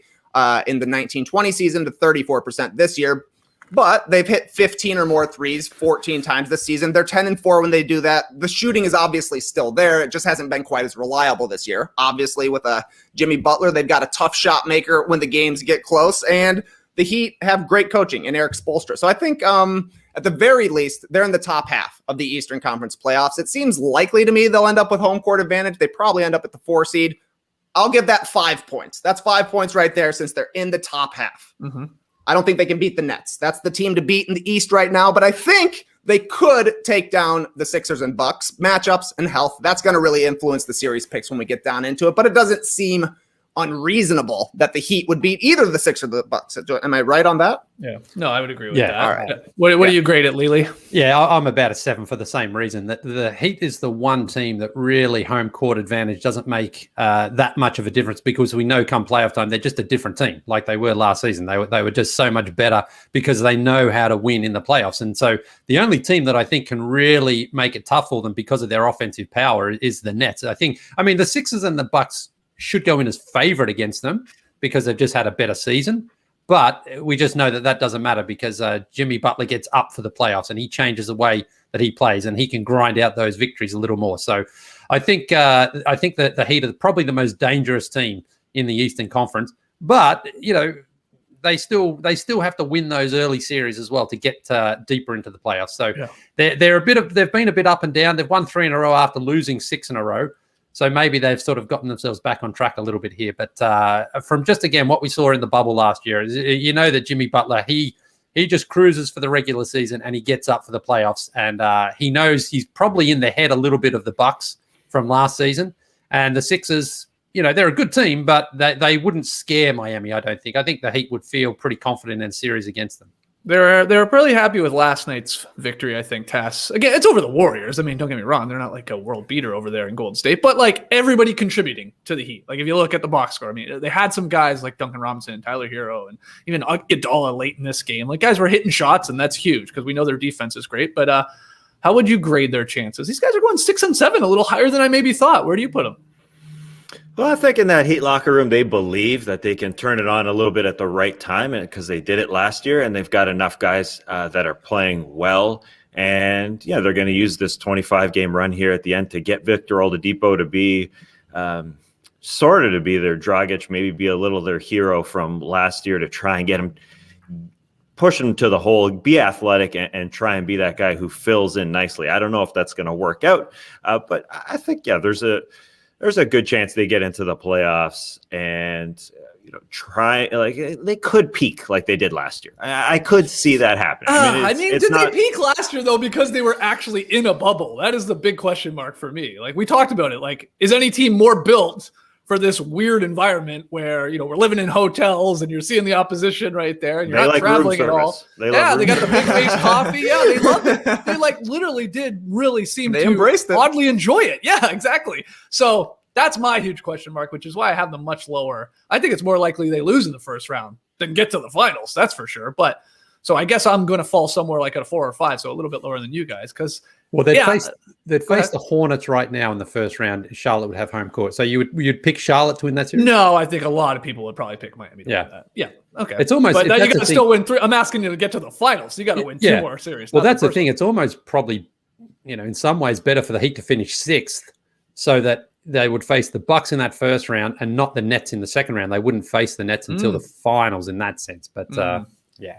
in the 19-20 season to 34% this year. But they've hit 15 or more threes 14 times this season. They're 10-4 when they do that. The shooting is obviously still there. It just hasn't been quite as reliable this year. Obviously, with Jimmy Butler, they've got a tough shot maker when the games get close. And the Heat have great coaching in Eric Spoelstra. So I think at the very least, they're in the top half of the Eastern Conference playoffs. It seems likely to me they'll end up with home court advantage. They probably end up at the 4 seed. I'll give that 5 points. That's 5 points right there since they're in the top half. Mm-hmm. I don't think they can beat the Nets. That's the team to beat in the East right now, but I think they could take down the Sixers and Bucks. Matchups and health, that's going to really influence the series picks when we get down into it, but it doesn't seem unreasonable that the Heat would beat either the Sixers or the Bucks. Am I right on that? Yeah. No, I would agree with Yeah, that. all right. What do you grade it, Lily? Yeah, I'm about a 7 for the same reason that the Heat is the one team that really home court advantage doesn't make that much of a difference, because we know come playoff time, they're just a different team like they were last season. They were just so much better because they know how to win in the playoffs. And so the only team that I think can really make it tough for them because of their offensive power is the Nets. I mean, the Sixers and the Bucks should go in as favorite against them because they've just had a better season. But we just know that doesn't matter because Jimmy Butler gets up for the playoffs and he changes the way that he plays and he can grind out those victories a little more. So I think that the Heat are probably the most dangerous team in the Eastern Conference. But, they still have to win those early series as well to get deeper into the playoffs. So they've been a bit up and down. They've won 3 in a row after losing 6 in a row. So maybe they've sort of gotten themselves back on track a little bit here. But from just, again, what we saw in the bubble last year, that Jimmy Butler, he just cruises for the regular season and he gets up for the playoffs. And he knows he's probably in the head a little bit of the Bucks from last season. And the Sixers, they're a good team, but they wouldn't scare Miami, I don't think. I think the Heat would feel pretty confident in a series against them. They're pretty happy with last night's victory, I think, Tass. Again, it's over the Warriors. I mean, don't get me wrong. They're not like a world beater over there in Golden State, but like everybody contributing to the Heat. Like if you look at the box score, I mean, they had some guys like Duncan Robinson, Tyler Hero, and even Iguodala late in this game. Like guys were hitting shots, and that's huge because we know their defense is great. But how would you grade their chances? These guys are going 6-7, a little higher than I maybe thought. Where do you put them? Well, I think in that Heat locker room, they believe that they can turn it on a little bit at the right time because they did it last year, and they've got enough guys that are playing well. And, they're going to use this 25-game run here at the end to get Victor Oladipo to be sort of to be their Dragic, maybe be a little their hero from last year to try and get him, push him to the hole, be athletic, and try and be that guy who fills in nicely. I don't know if that's going to work out, but I think, there's a good chance they get into the playoffs and try they could peak like they did last year. I could see that happening. Did they peak last year though because they were actually in a bubble? That is the big question mark for me. Like we talked about it. Like is any team more built for this weird environment where we're living in hotels and you're seeing the opposition right there and you're not traveling at all? They got the big face coffee. Yeah, they love it. They literally did really seem to embraced it. Oddly enjoy it. Yeah, exactly. So that's my huge question mark, which is why I have them much lower. I think it's more likely they lose in the first round than get to the finals. That's for sure. But so I guess I'm going to fall somewhere like at a 4 or 5, so a little bit lower than you guys because. Well, they'd face the Hornets right now in the first round. Charlotte would have home court. So you'd pick Charlotte to win that series? No, I think a lot of people would probably pick Miami to win that. Yeah. Okay. It's almost. But you got to still win 3. I'm asking you to get to the finals. You got to win 2 more series. Well, that's the thing. It's almost probably, in some ways better for the Heat to finish 6th so that they would face the Bucks in that first round and not the Nets in the second round. They wouldn't face the Nets until the finals in that sense. But yeah.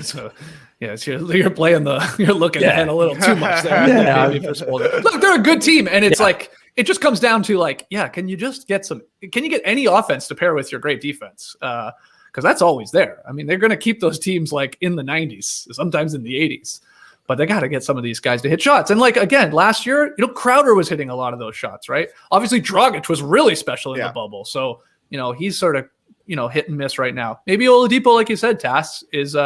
So, you're playing you're looking ahead a little too much there. Look, they're a good team, and it's like it just comes down to can you just get can you get any offense to pair with your great defense? Because that's always there. I mean, they're going to keep those teams in the 90s, sometimes in the 80s, but they got to get some of these guys to hit shots. And again, last year, Crowder was hitting a lot of those shots, right? Obviously, Dragic was really special in the bubble, so he's sort of hit and miss right now. Maybe Oladipo, like you said, Tass, is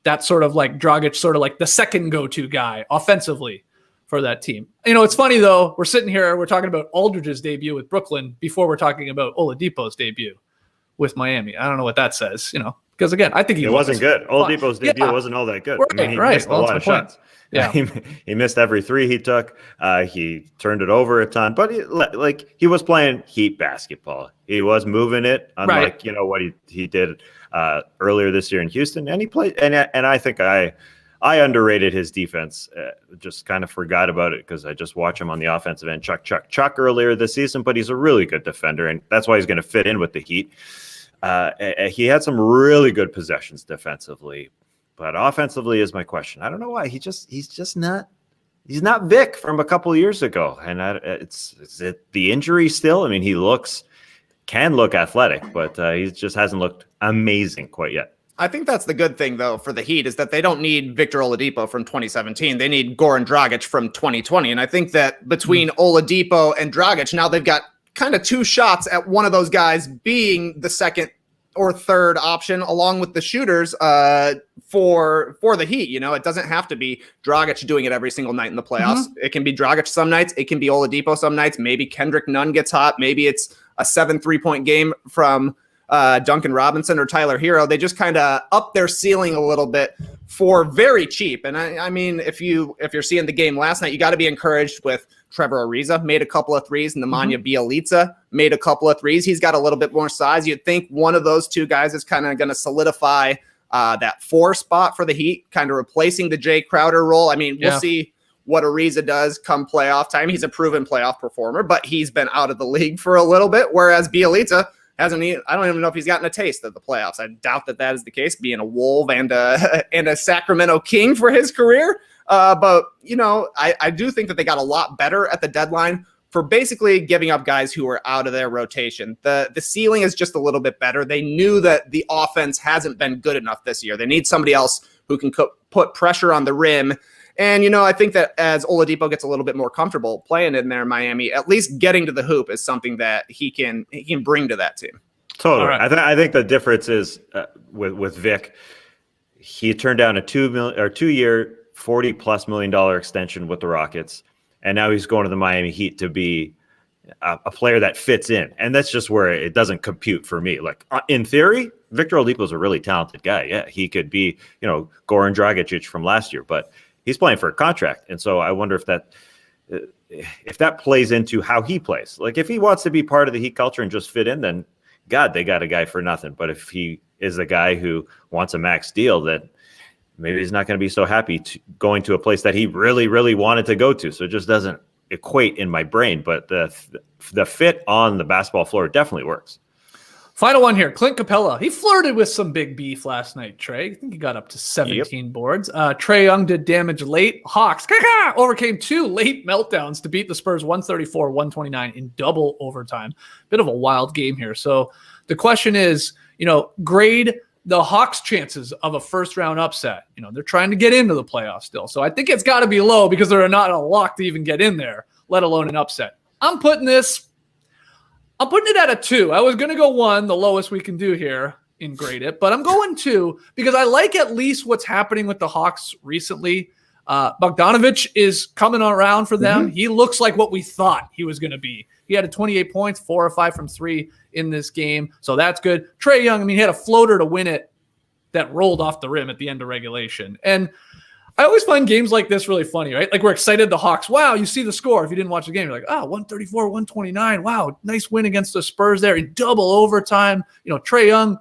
that sort of Dragic, sort of the second go-to guy offensively for that team. It's funny though. We're sitting here, we're talking about Aldridge's debut with Brooklyn before we're talking about Oladipo's debut with Miami. I don't know what that says, because again, I think it wasn't good. Oladipo's debut wasn't all that good. Right, he missed a lot of shots. Yeah, he missed every 3 he took. He turned it over a ton, but he was playing Heat basketball. He was moving it, unlike what he did earlier this year in Houston. And he played, and I think I underrated his defense. Just kind of forgot about it because I just watch him on the offensive end, Chuck earlier this season. But he's a really good defender, and that's why he's going to fit in with the Heat. He had some really good possessions defensively. But offensively is my question. I don't know why he's not Vic from a couple of years ago, and is it the injury still? I mean, he can look athletic, but he just hasn't looked amazing quite yet. I think that's the good thing though for the Heat is that they don't need Victor Oladipo from 2017. They need Goran Dragic from 2020, and I think that between Oladipo and Dragic, now they've got kind of two shots at one of those guys being the second or third option along with the shooters for the Heat. You know, it doesn't have to be Dragic doing it every single night in the playoffs. It can be Dragic some nights. It can be Oladipo some nights. Maybe Kendrick Nunn gets hot. Maybe it's a 7 3-point game from Duncan Robinson or Tyler Hero. They just kind of up their ceiling a little bit for very cheap. And I mean, if you're seeing the game last night, you got to be encouraged with Trevor Ariza made a couple of threes, and Nemanja Bjelica made a couple of threes. He's got a little bit more size. You'd think one of those two guys is kind of going to solidify that 4 spot for the Heat, kind of replacing the Jay Crowder role. I mean, we'll see what Ariza does come playoff time. He's a proven playoff performer, but he's been out of the league for a little bit, whereas Bjelica hasn't. I don't even know if he's gotten a taste of the playoffs. I doubt that is the case, being a Wolf and a Sacramento King for his career. But, you know, I do think that they got a lot better at the deadline for basically giving up guys who are out of their rotation. The ceiling is just a little bit better. They knew that the offense hasn't been good enough this year. They need somebody else who can put pressure on the rim. And, you know, I think that as Oladipo gets a little bit more comfortable playing in there in Miami, at least getting to the hoop is something that he can bring to that team. Totally. Right. I think the difference is with Vic, he turned down a 2-year, $40+ million extension with the Rockets, and now he's going to the Miami Heat to be a player that fits in, and that's just where it doesn't compute for me. Like in theory, Victor Oladipo is a really talented guy. Yeah, he could be, you know, Goran Dragic from last year, but he's playing for a contract, and so I wonder if that plays into how he plays. Like if he wants to be part of the Heat culture and just fit in, then God, they got a guy for nothing. But if he is a guy who wants a max deal, then maybe he's not going to be so happy going to a place that he really, really wanted to go to. So it just doesn't equate in my brain. But the fit on the basketball floor definitely works. Final one here. Clint Capella. He flirted with some big beef last night, Trey. I think he got up to 17 boards. Trae Young did damage late. Hawks overcame 2 late meltdowns to beat the Spurs 134-129 in double overtime. Bit of a wild game here. So the question is, you know, grade the Hawks' chances of a first-round upset. You know, they're trying to get into the playoffs still. So I think it's got to be low because they're not a lock to even get in there, let alone an upset. I'm putting it at a 2. I was going to go 1, the lowest we can do here in grade it, but I'm going 2 because I like at least what's happening with the Hawks recently. Bogdanovic is coming around for them. He looks like what we thought he was going to be. He had 28 points, 4 or 5 from 3 in this game, so that's good. Trae Young, I mean, he had a floater to win it that rolled off the rim at the end of regulation. And I always find games like this really funny, right? Like we're excited the Hawks. Wow, you see the score. If you didn't watch the game, you're like, 134-129. Wow, nice win against the Spurs there in double overtime. You know, Trae Young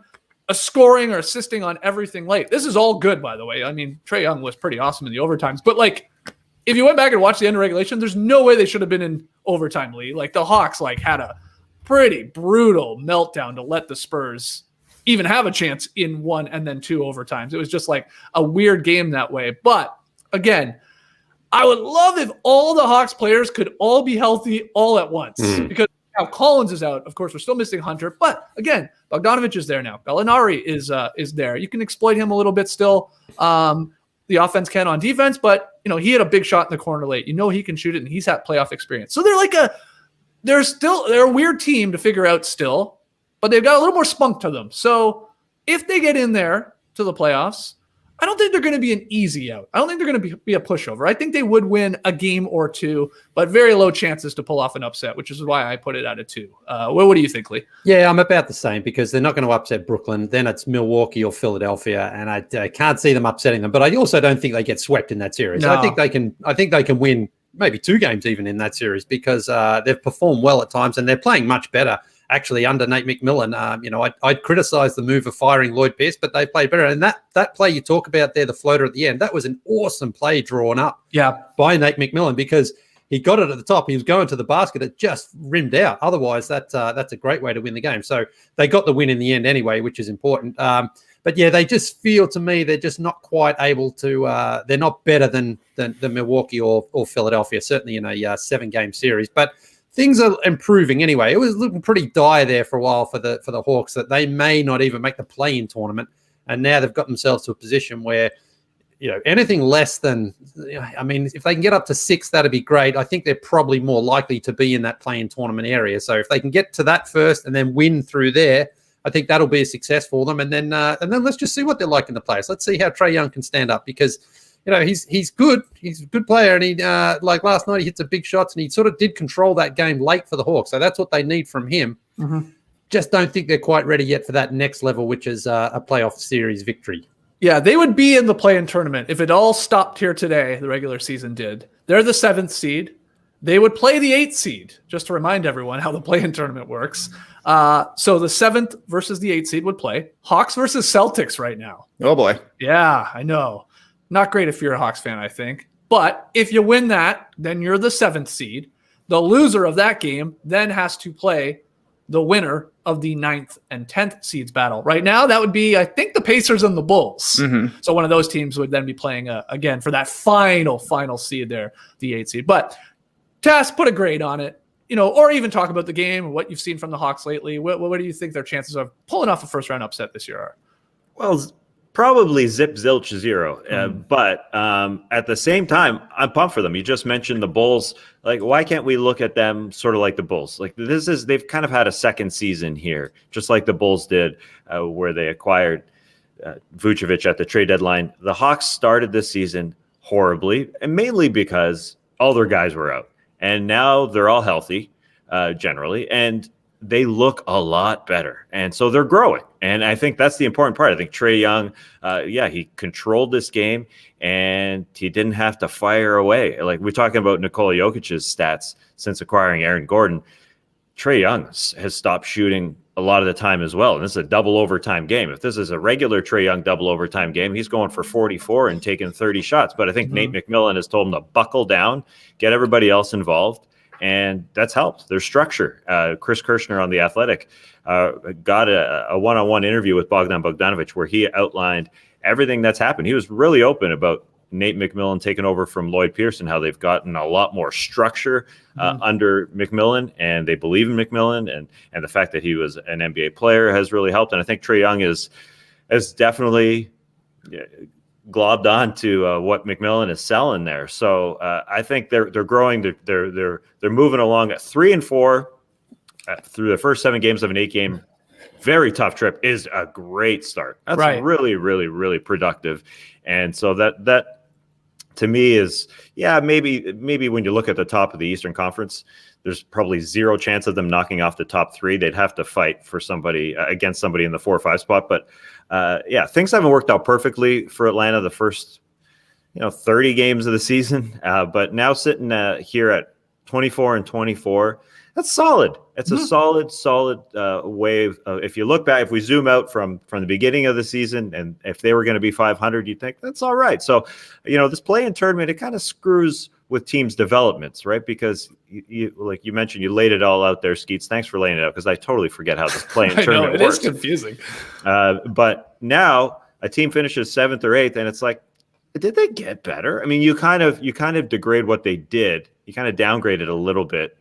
scoring or assisting on everything late. This is all good, by the way. I mean, Trae Young was pretty awesome in the overtimes. But, like, if you went back and watched the end of regulation, there's no way they should have been in overtime, Lee. Like, the Hawks, like, had a pretty brutal meltdown to let the Spurs even have a chance in 1 and then 2 overtimes. It was just like a weird game that way. But again, I would love if all the Hawks players could all be healthy all at once because now Collins is out. Of course, we're still missing Hunter, but again, Bogdanovic is there now. Gallinari is there. You can exploit him a little bit still. The offense can on defense, but you know, he had a big shot in the corner late. You know, he can shoot it and he's had playoff experience. So they're a weird team to figure out still. But they've got a little more spunk to them. So if they get in there to the playoffs, I don't think they're going to be an easy out. I don't think they're going to be a pushover. I think they would win a game or 2, but very low chances to pull off an upset, which is why I put it at a 2. What do you think, Lee? Yeah, I'm about the same because they're not going to upset Brooklyn. Then it's Milwaukee or Philadelphia, and I can't see them upsetting them. But I also don't think they get swept in that series. No. I think they can win maybe 2 games even in that series because they've performed well at times and they're playing much better. Actually, under Nate McMillan, I'd criticize the move of firing Lloyd Pierce, but they played better. And that play you talk about there, the floater at the end, that was an awesome play drawn up by Nate McMillan because he got it at the top. He was going to the basket. It just rimmed out. Otherwise, that's a great way to win the game. So they got the win in the end anyway, which is important. But yeah, they just feel to me they're just not quite able to. They're not better than Milwaukee or Philadelphia, certainly in a 7-game series. But things are improving anyway. It was looking pretty dire there for a while for the Hawks that they may not even make the play-in tournament, and now they've got themselves to a position where anything less than, I mean, if they can get up to 6, that'd be great. I think they're probably more likely to be in that play-in tournament area. So if they can get to that first and then win through there, I think that'll be a success for them. And then let's just see what they're like in the playoffs. Let's see how Trae Young can stand up, because he's good. He's a good player, and he like last night he hit some big shots, and he sort of did control that game late for the Hawks. So that's what they need from him. Mm-hmm. Just don't think they're quite ready yet for that next level, which is a playoff series victory. Yeah, they would be in the play-in tournament if it all stopped here today. The regular season did. They're the 7th seed. They would play the 8th seed, just to remind everyone how the play-in tournament works. So the 7th versus the 8th seed would play. Hawks versus Celtics right now. Oh, boy. Yeah, I know. Not great if you're a Hawks fan, I think. But if you win that, then you're the 7th seed. The loser of that game then has to play the winner of the 9th and 10th seeds battle. Right now, that would be, I think, the Pacers and the Bulls. Mm-hmm. So one of those teams would then be playing, again, for that final seed there, the 8th seed. But Tass, put a grade on it, or even talk about the game and what you've seen from the Hawks lately. What do you think their chances of pulling off a first-round upset this year are? Well, probably zip zilch 0. But at the same time, I'm pumped for them. You just mentioned the Bulls. Like, why can't we look at them sort of like the Bulls? Like, they've kind of had a second season here, just like the Bulls did, where they acquired Vucevic at the trade deadline. The Hawks started this season horribly, and mainly because all their guys were out. And now they're all healthy, generally, and they look a lot better. And so they're growing. And I think that's the important part. I think Trae Young, he controlled this game, and he didn't have to fire away. Like, we're talking about Nikola Jokic's stats since acquiring Aaron Gordon. Trae Young has stopped shooting a lot of the time as well. And this is a double overtime game. If this is a regular Trae Young double overtime game, he's going for 44 and taking 30 shots. But I think Nate McMillan has told him to buckle down, get everybody else involved. And that's helped their structure. Chris Kirshner on The Athletic got a one-on-one interview with Bogdan Bogdanovic where he outlined everything that's happened. He was really open about Nate McMillan taking over from Lloyd Pearson, how they've gotten a lot more structure under McMillan, and they believe in McMillan, and the fact that he was an NBA player has really helped. And I think Trae Young has definitely globbed on to what McMillan is selling there. So I think they're growing. They're moving along at 3-4 through the first 7 games of an 8-game. Very tough trip is a great start. That's right. Really, really, really productive. And so that to me is, maybe when you look at the top of the Eastern Conference, there's probably 0 chance of them knocking off the top 3. They'd have to fight for somebody against somebody in the 4 or 5 spot. But things haven't worked out perfectly for Atlanta the first 30 games of the season. But now sitting here at 24-24, that's solid. It's a solid wave. If you look back, if we zoom out from the beginning of the season, and if they were going to be 500, you'd think that's all right. So, this play-in tournament, it kind of screws with teams' developments, right? Because you like you mentioned, you laid it all out there, Skeets. Thanks for laying it out, because I totally forget how this play-in tournament works. It is confusing. But now a team finishes 7th or 8th, and it's like, did they get better? I mean, you kind of degrade what they did. You kind of downgrade it a little bit.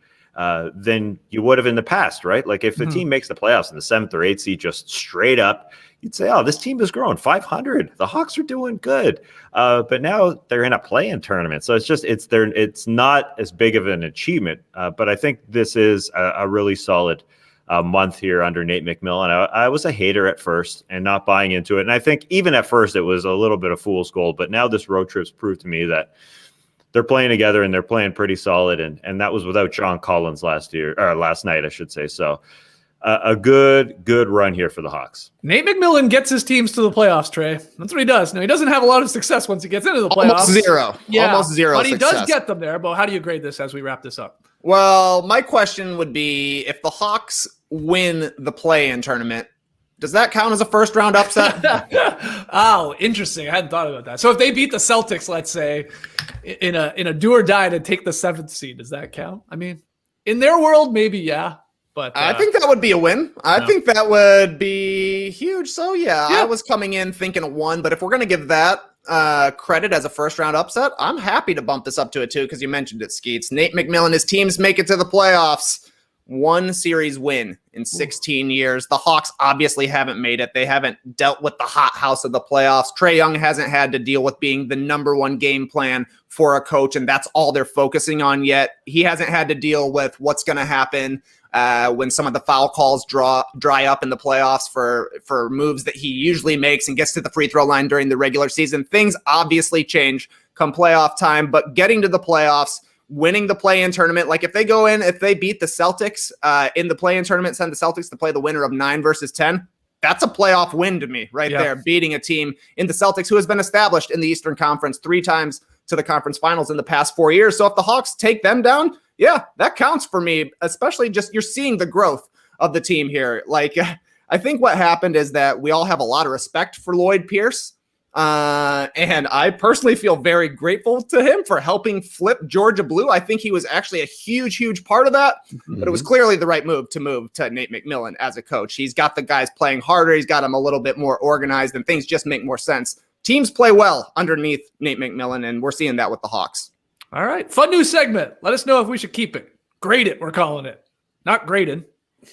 Than you would have in the past, right? Like if the team makes the playoffs in the 7th or 8th seed just straight up, you'd say, oh, this team is growing 500. The Hawks are doing good. But now they're in a play-in tournament. So it's not as big of an achievement. But I think this is a really solid month here under Nate McMillan. I was a hater at first and not buying into it. And I think even at first it was a little bit of fool's gold. But now this road trip's proved to me that they're playing together and they're playing pretty solid. And that was without John Collins last night, I should say. So a good run here for the Hawks. Nate McMillan gets his teams to the playoffs, Trey. That's what he does. Now, he doesn't have a lot of success once he gets into the playoffs. Almost zero. Yeah, almost zero but he success. does get them there. But how do you grade this as we wrap this up? Well, my question would be, if the Hawks win the play-in tournament, does that count as a first-round upset? Oh, interesting. I hadn't thought about that. So if they beat the Celtics, let's say, in a do or die to take the 7th seed, does that count? I mean, in their world, maybe, yeah. But I think that would be a win. I think that would be huge. So, yeah, I was coming in thinking a 1. But if we're going to give that credit as a first-round upset, I'm happy to bump this up to a 2 because you mentioned it, Skeets. Nate McMillan, his teams make it to the playoffs. one series win in 16 years. The Hawks obviously haven't made it. They haven't dealt with the hothouse of the playoffs. Trae Young hasn't had to deal with being the number one game plan for a coach, and that's all they're focusing on yet. He hasn't had to deal with what's going to happen when some of the foul calls dry up in the playoffs for moves that he usually makes and gets to the free throw line during the regular season. Things obviously change come playoff time, but getting to the playoffs, winning the play-in tournament, like if they beat the Celtics in the play-in tournament, send the Celtics to play the winner of 9 versus 10, that's a playoff win to me right there, beating a team in the Celtics who has been established in the Eastern Conference 3 times to the conference finals in the past 4 years. So if the Hawks take them down, yeah, that counts for me, especially just you're seeing the growth of the team here. Like, I think what happened is that we all have a lot of respect for Lloyd Pierce. And I personally feel very grateful to him for helping flip Georgia blue. I think he was actually a huge part of that, but it was clearly the right move to Nate McMillan as a coach. He's got the guys playing harder. He's got them a little bit more organized, and things just make more sense. Teams play well underneath Nate McMillan, and we're seeing that with the Hawks. All right. Fun new segment. Let us know if we should keep it. Grade it, we're calling it. Not graded.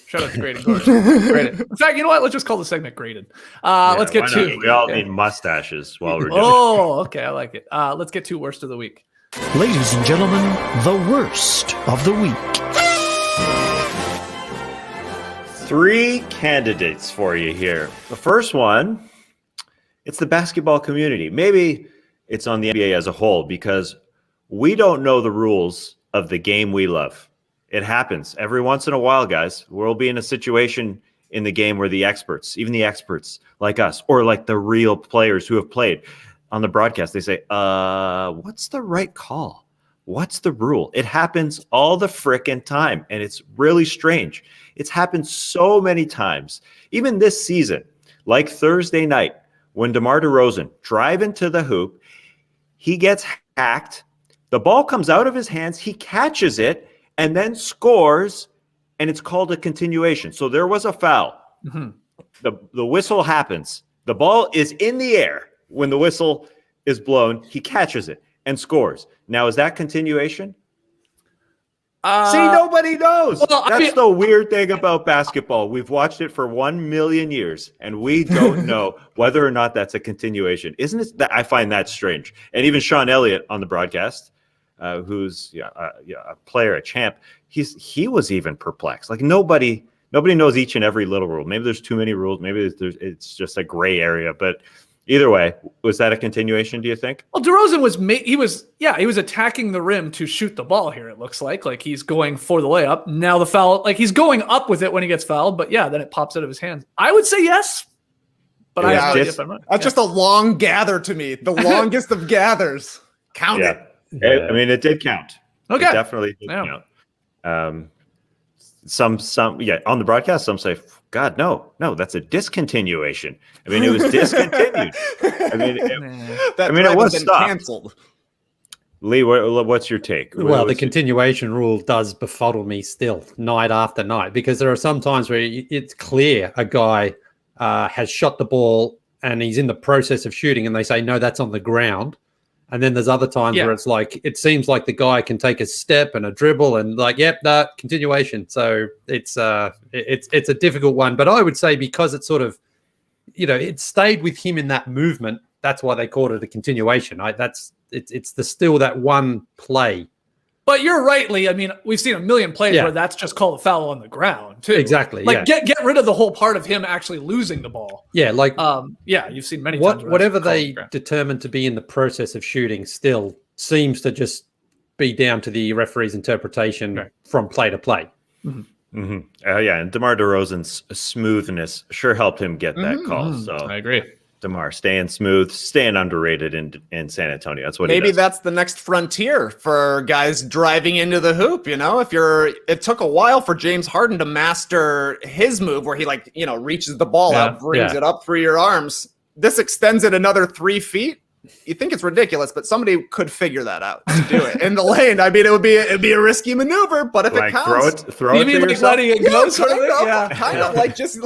Shout out to Graded. Graded. In fact, you know what? Let's just call the segment Graded. Let's get to. We all need mustaches while we're doing it. Oh, okay. I like it. Let's get to worst of the week. Ladies and gentlemen, the worst of the week. 3 candidates for you here. The first one, it's the basketball community. Maybe it's on the NBA as a whole because we don't know the rules of the game we love. It happens every once in a while, guys. We'll be in a situation in the game where the experts, even the experts like us, or like the real players who have played on the broadcast, they say, what's the right call? What's the rule? It happens all the frickin' time, and it's really strange. It's happened so many times. Even this season, like Thursday night, when DeMar DeRozan drive into the hoop, he gets hacked. The ball comes out of his hands. He catches it and then scores, and it's called a continuation. So there was a foul. Mm-hmm. The whistle happens. The ball is in the air when the whistle is blown. He catches it and scores. Now, is that continuation? See, nobody knows. Well, That's the weird thing about basketball. We've watched it for 1 million years, and we don't know whether or not that's a continuation. Isn't it? I find that strange. And even Sean Elliott on the broadcast, who's a player, a champ, he was even perplexed. Like nobody knows each and every little rule. Maybe there's too many rules. Maybe it's just a gray area. But either way, was that a continuation, do you think? Well, DeRozan was attacking the rim to shoot the ball here, it looks like he's going for the layup. Now the foul, like he's going up with it when he gets fouled, but yeah, then it pops out of his hands. I would say yes, but I have no idea if I'm right. That's just a long gather to me. The longest of gathers. Count it. I mean, it did count. Okay. It definitely did count. Some on the broadcast, some say, God, no, that's a discontinuation. I mean, it was discontinued. It was stopped. Canceled. Lee, what's your take? Well, the continuation rule does befuddle me still, night after night, because there are some times where it's clear a guy has shot the ball and he's in the process of shooting, and they say, no, that's on the ground. And then there's other times where it's like, it seems like the guy can take a step and a dribble and like, continuation. So it's a difficult one, but I would say because it's sort of, it stayed with him in that movement. That's why they called it a continuation. It's still that one play. But you're right, Lee. I mean, we've seen a million plays where that's just called a foul on the ground too. Exactly. Like get rid of the whole part of him actually losing the ball. Yeah. Like, you've seen many times. Whatever they determined to be in the process of shooting still seems to just be down to the referee's interpretation from play to play. Mm-hmm. Mm-hmm. And DeMar DeRozan's smoothness sure helped him get that call. So I agree. DeMar staying smooth, staying underrated in San Antonio. That's what maybe that's the next frontier for guys driving into the hoop. It took a while for James Harden to master his move where he reaches the ball out, brings it up through your arms. This extends it another 3 feet. You think it's ridiculous, but somebody could figure that out to do it in the lane. I mean, it'd be a risky maneuver, but if it counts, throw it to yourself. Letting it go, kind of like just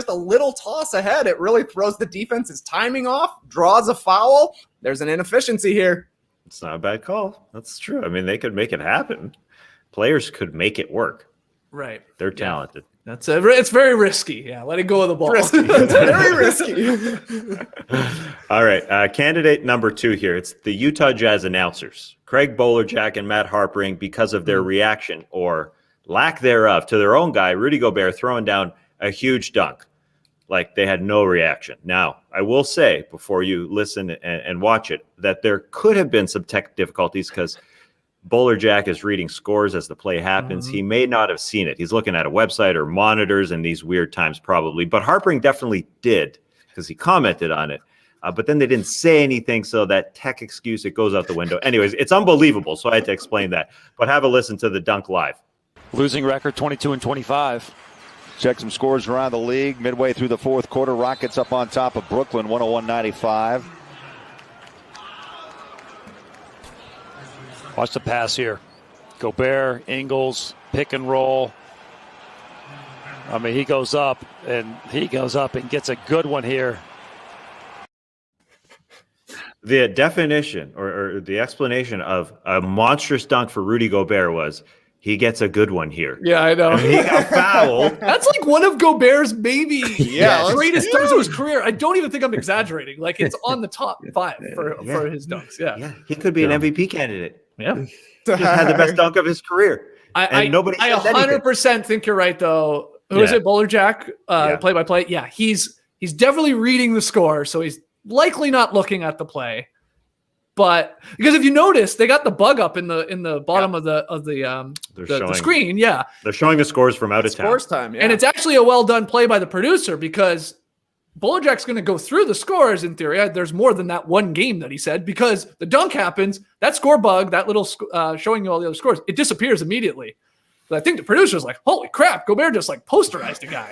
a little toss ahead. It really throws the defense's timing off, draws a foul. There's an inefficiency here. It's not a bad call. That's true. I mean, they could make it happen. Players could make it work. Right. They're talented. It's very risky. Yeah, letting go of the ball. Risky. It's very risky. All right. Candidate number 2 here. It's the Utah Jazz announcers, Craig Bolerjack and Matt Harpring, because of their reaction or lack thereof to their own guy, Rudy Gobert, throwing down a huge dunk. Like they had no reaction. Now, I will say before you listen and watch it that there could have been some tech difficulties because Bolerjack is reading scores as the play happens. He may not have seen it. He's looking at a website or monitors in these weird times probably. But Harpring definitely did because he commented on it. But then they didn't say anything, so that tech excuse, it goes out the window. Anyways, it's unbelievable, so I had to explain that. But have a listen to the dunk live. Losing record 22-25. Check some scores around the league. Midway through the fourth quarter, Rockets up on top of Brooklyn, 101-95. Watch the pass here. Gobert, Ingles, pick and roll. I mean, he goes up and gets a good one here. The definition or the explanation of a monstrous dunk for Rudy Gobert was he gets a good one here. Yeah, I know. He got fouled. That's like one of Gobert's maybe greatest dunks of his huge. career. I don't even think I'm exaggerating. Like it's on the top 5 for his dunks. Yeah. He could be an MVP candidate. Yeah. He just had the best dunk of his career. I nobody I said anything. 100% think you're right though. Who is it? Bolerjack, play-by-play. Yeah, he's definitely reading the score, so he's likely not looking at the play. But because if you notice, they got the bug up in the bottom of the screen. Yeah, they're showing the scores from out of town. Scores time, yeah. And it's actually a well done play by the producer because Bolerjack's going to go through the scores in theory. There's more than that one game that he said because the dunk happens, that score bug, that little showing you all the other scores, it disappears immediately. But I think the producer's like, holy crap, Gobert just like posterized a guy.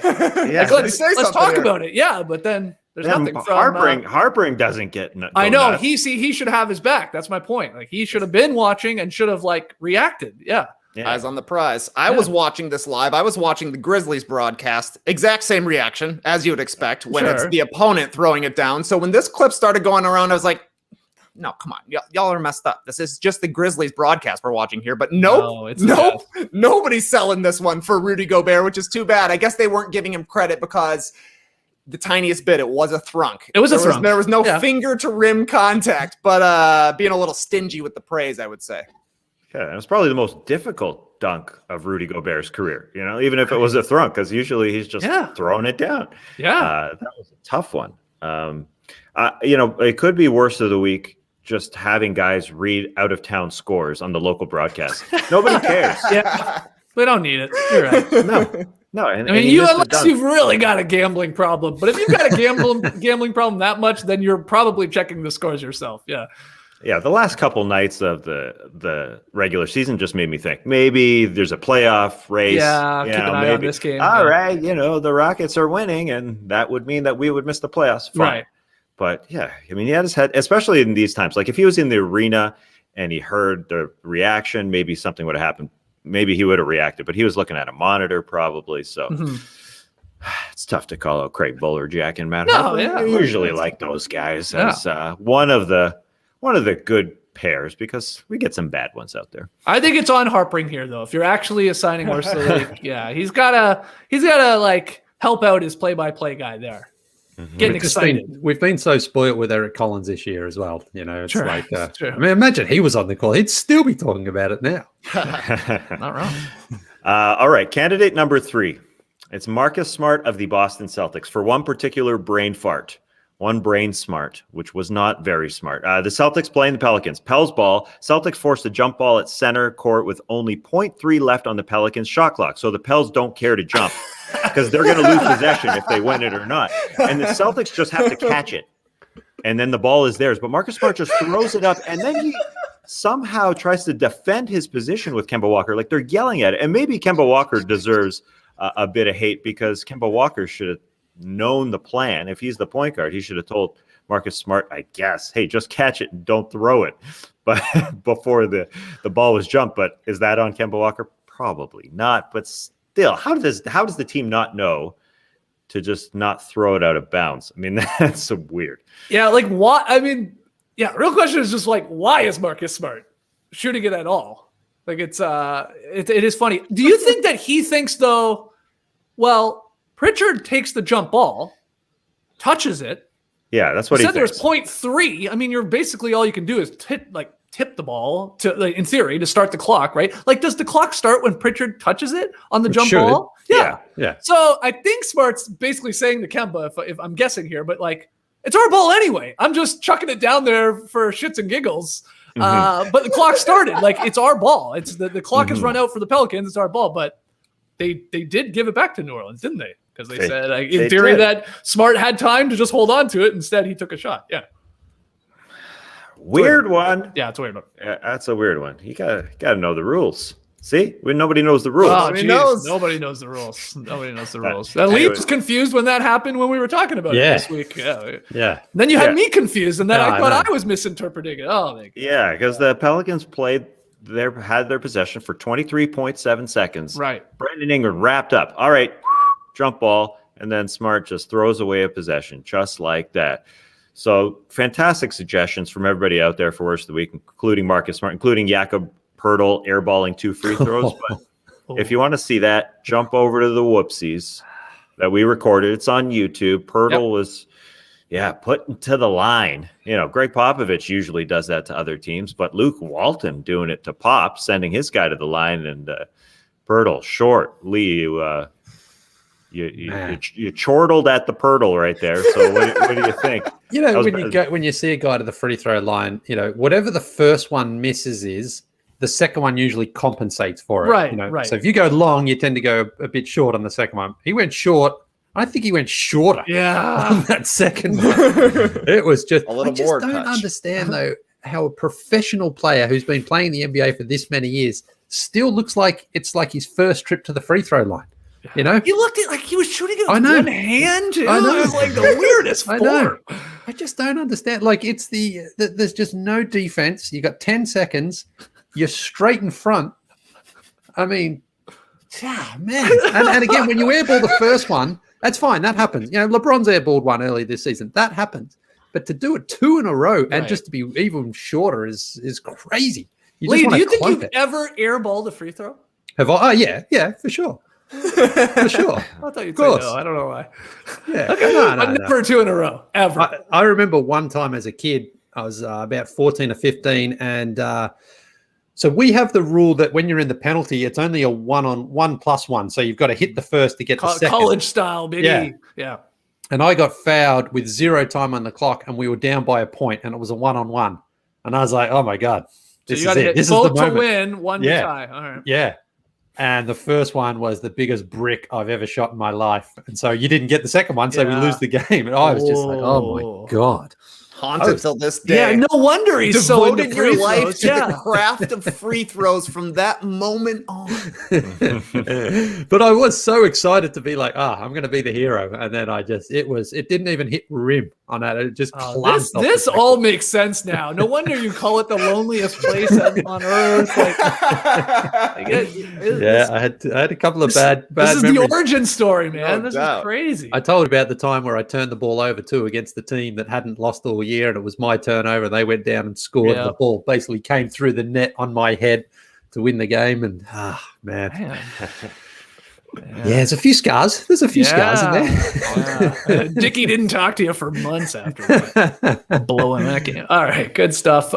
Yeah, let's talk about it. Yeah, but then there's nothing from Harpring doesn't get. I know he should have his back. That's my point. Like he should have been watching and should have like reacted. Yeah. Eyes on the prize. I was watching this live. I was watching the Grizzlies broadcast. Exact same reaction as you would expect when it's the opponent throwing it down. So when this clip started going around, I was like, no, come on. Y'all are messed up. This is just the Grizzlies broadcast we're watching here. But nope. Nobody's selling this one for Rudy Gobert, which is too bad. I guess they weren't giving him credit because the tiniest bit, it was a thrunk. It was a thrunk. There was no finger to rim contact, but being a little stingy with the praise, I would say. Yeah, it was probably the most difficult dunk of Rudy Gobert's career, even if it was a thrunk, because usually he's just throwing it down. Yeah. That was a tough one. It could be worst of the week just having guys read out-of-town scores on the local broadcast. Nobody cares. Yeah, we don't need it. You're right. No. Unless you've really got a gambling problem. But if you've got a gambling problem that much, then you're probably checking the scores yourself. Yeah. Yeah, the last couple nights of the regular season just made me think maybe there's a playoff race. Yeah, keep an eye on this game. All right, the Rockets are winning, and that would mean that we would miss the playoffs. Fine. Right. But yeah, he had his head, especially in these times. Like if he was in the arena and he heard the reaction, maybe something would have happened. Maybe he would have reacted, but he was looking at a monitor probably. So it's tough to call out Craig Bolerjack and Matt Harpring. I usually like those guys as one of the good pairs because we get some bad ones out there. I think it's on Harpring here though. If you're actually assigning worst of the league, he's gotta like help out his play-by-play guy there. Getting excited. We've been so spoiled with Eric Collins this year as well. It's true. I mean, imagine he was on the call. He'd still be talking about it now. Not wrong. All right. Candidate number 3. It's Marcus Smart of the Boston Celtics for one particular brain fart. One brain smart, which was not very smart. The Celtics playing the Pelicans. Pels ball. Celtics forced a jump ball at center court with only 0.3 left on the Pelicans shot clock. So the Pels don't care to jump because they're going to lose possession if they win it or not. And the Celtics just have to catch it. And then the ball is theirs. But Marcus Smart just throws it up. And then he somehow tries to defend his position with Kemba Walker. Like they're yelling at it. And maybe Kemba Walker deserves a bit of hate because Kemba Walker should have known the plan. If he's the point guard, he should have told Marcus Smart, I guess, hey, just catch it and don't throw it. But before the ball was jumped. But is that on Kemba Walker? Probably not. But still, how does the team not know to just not throw it out of bounds? I mean, that's so weird. Yeah, like what? I mean, real question is just like, why is Marcus Smart shooting it at all? Like it is funny. Do you think that he thinks though, well, Pritchard takes the jump ball, touches it. Yeah, that's what he said. thinks. There's 0.3. I mean, you're basically all you can do is tip the ball to, like, in theory, to start the clock, right? Like, does the clock start when Pritchard touches it on the jump ball? Yeah. So I think Smart's basically saying to Kemba, if I'm guessing here, but like, it's our ball anyway. I'm just chucking it down there for shits and giggles. But the clock started. Like, it's our ball. It's the clock has run out for the Pelicans. It's our ball. But they did give it back to New Orleans, didn't they? Because they said, like, in theory, that Smart had time to just hold on to it. Instead, he took a shot. Yeah. Weird one. Yeah, it's a weird one. Yeah, that's a weird one. You gotta know the rules. See, nobody knows the rules. Oh, nobody knows the rules. Nobody knows the rules. Lee was confused when that happened when we were talking about it this week. Yeah. Then you had me confused, and then I thought I was misinterpreting it. Oh, yeah, because the Pelicans had their possession for 23.7 seconds. Right. Brandon Ingram wrapped up. All right, jump ball, and then Smart just throws away a possession just like that. So fantastic suggestions from everybody out there for worst of the week, including Marcus Smart, including Jakob Poeltl airballing 2 free throws. But if you want to see that, jump over to the whoopsies that we recorded. It's on YouTube. Poeltl was, put into the line. You know, Greg Popovich usually does that to other teams, but Luke Walton doing it to Pop, sending his guy to the line, and Poeltl short. Lee, you chortled at the Poeltl right there. So what do you think? You know, when you see a guy to the free throw line, you know, whatever the first one misses is, the second one usually compensates for it. Right, you know? right. So if you go long, you tend to go a bit short on the second one. He went short. I think he went shorter. On that second one. It was just a little I just more don't touch. Understand though how a professional player who's been playing the NBA for this many years still looks like it's like his first trip to the free throw line. You know, he looked like he was shooting it with one hand. I know, it was like the weirdest form. I know. I just don't understand. Like, it's there's just no defense. You got 10 seconds. You're straight in front. I mean, man. And again, when you airball the first one, that's fine. That happens. You know, LeBron's airballed one early this season. That happens. But to do it 2 in a row and just to be even shorter is crazy. Lee, do you think you've ever airballed a free throw? Have I? Oh, yeah, for sure. For sure. I thought you'd say no. I don't know why. Yeah. Okay. No. Never 2 in a row, ever. I remember one time as a kid, I was about 14 or 15, and so we have the rule that when you're in the penalty, it's only a 1-on-1+1. So you've got to hit the first to get the second. College style, baby. Yeah. And I got fouled with 0 time on the clock, and we were down by a point, and it was a 1-on-1. And I was like, oh my God. This is it. This is the moment. To win, 1 to tie. All right. Yeah. And the first one was the biggest brick I've ever shot in my life. And so you didn't get the second one, so we lose the game. And I was just like, oh my God. Haunted till this day. Yeah, no wonder he's devoted your life to the craft of free throws from that moment on. But I was so excited to be like, I'm going to be the hero. And then it didn't even hit rim on that. It just clunked off. This all makes sense now. No wonder you call it the loneliest place on earth. Like, I had a couple of bad This is memories. the origin story, man. No This doubt. is crazy. I told about the time where I turned the ball over too against the team that hadn't lost all year, and it was my turnover. They went down and scored. Yeah. The ball basically came through the net on my head to win the game. And man. Yeah, there's a few scars. There's a few scars in there. Dickie didn't talk to you for months after blowing that game. All right, good stuff.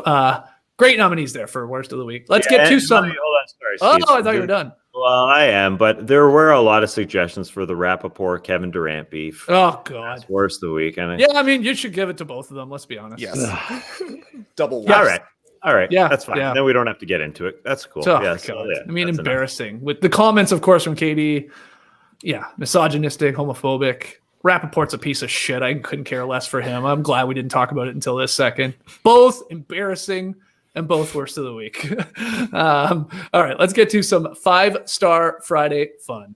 Great nominees there for worst of the week. Let's get to some. Hold on, sorry, Steve. I thought you were done. Well, I am, but there were a lot of suggestions for the Rapaport Kevin Durant beef. Oh God, That's worst of the week. And I mean, you should give it to both of them. Let's be honest. Yes. Double. Yeah, all right. Yeah, that's fine. yeah. Then we don't have to get into it. That's cool. Oh, yeah, God. yeah, I mean, that's embarrassing with the comments, of course, from KD. Yeah, misogynistic, homophobic. Rapaport's a piece of shit. I couldn't care less for him. I'm glad we didn't talk about it until this second. Both embarrassing and both worst of the week. All right, let's get to some 5-Star Friday fun.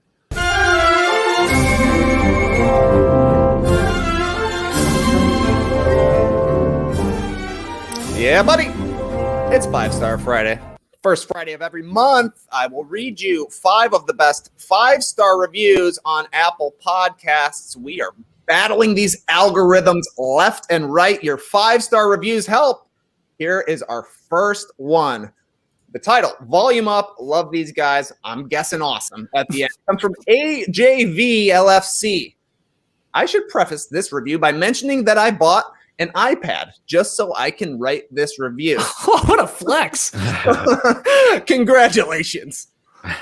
Yeah, buddy. It's 5-Star Friday. First Friday of every month, I will read you 5 of the best 5-star reviews on Apple Podcasts. We are battling these algorithms left and right. Your 5-star reviews help. Here is our first one. The title, Volume Up. Love these guys. I'm guessing awesome at the end. Comes from AJVLFC. I should preface this review by mentioning that I bought an iPad just so I can write this review. What a flex. Congratulations.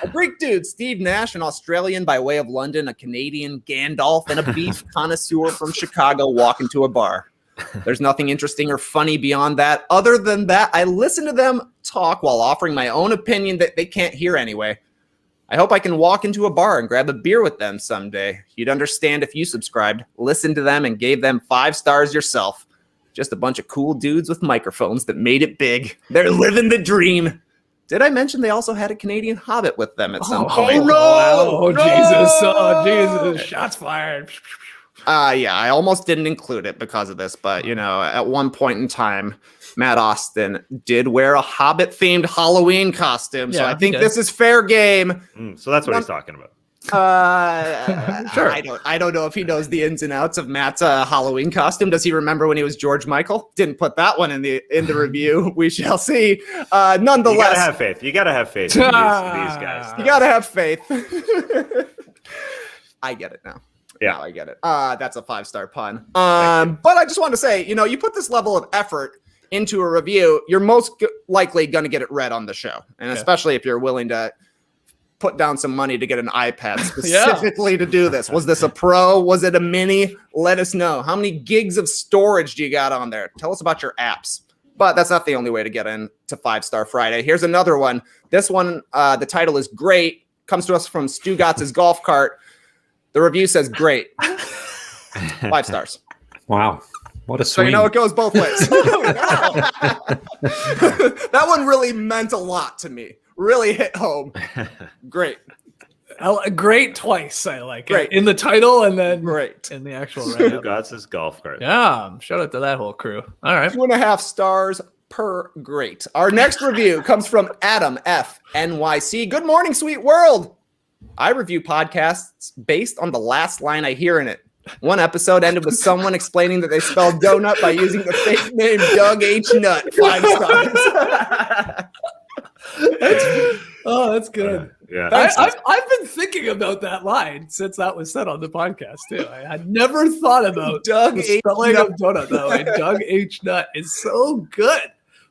A Greek dude, Steve Nash, an Australian by way of London, a Canadian, Gandalf, and a beef connoisseur from Chicago walk into a bar. There's nothing interesting or funny beyond that. Other than that, I listen to them talk while offering my own opinion that they can't hear anyway. I hope I can walk into a bar and grab a beer with them someday. You'd understand if you subscribed, listened to them, and gave them 5 stars yourself. Just a bunch of cool dudes with microphones that made it big. They're living the dream. Did I mention they also had a Canadian Hobbit with them at some point? Oh, Jesus. Oh, Jesus. Shots fired. Yeah, I almost didn't include it because of this, but, at one point in time, Matt Austin did wear a Hobbit-themed Halloween costume, so I think this is fair game. So that's what he's talking about. Sure. I don't know if he knows the ins and outs of Matt's Halloween costume. Does he remember when he was George Michael? Didn't put that one in the review. We shall see. Nonetheless, you gotta have faith. You gotta have faith in these guys. You gotta have faith. I get it now. Yeah, now I get it. That's a 5-star pun. But I just want to say, you put this level of effort into a review, you're most likely going to get it read on the show, and especially if you're willing to put down some money to get an iPad specifically to do this. Was this a Pro? Was it a Mini? Let us know. How many gigs of storage do you got on there? Tell us about your apps. But that's not the only way to get into 5-Star Friday. Here's another one. This one, the title is great. Comes to us from Stugatz's Golf Cart. The review says great. 5 stars. Wow. What a swing. So it goes both ways. That one really meant a lot to me. Really hit home. Great. Great twice. I like great. It. In the title and then great in the actual Stugatz's Golf Cart. Yeah. Shout out to that whole crew. All right. 2.5 stars per great. Our next review comes from Adam F. NYC. Good morning, sweet world. I review podcasts based on the last line I hear in it. One episode ended with someone explaining that they spelled donut by using the fake name Doug H. Nut. 5 stars. That's good. Yeah. I've been thinking about that line since that was said on the podcast too. I had never thought about Doug H. spelling of donut that way. Doug H. Nut is so good.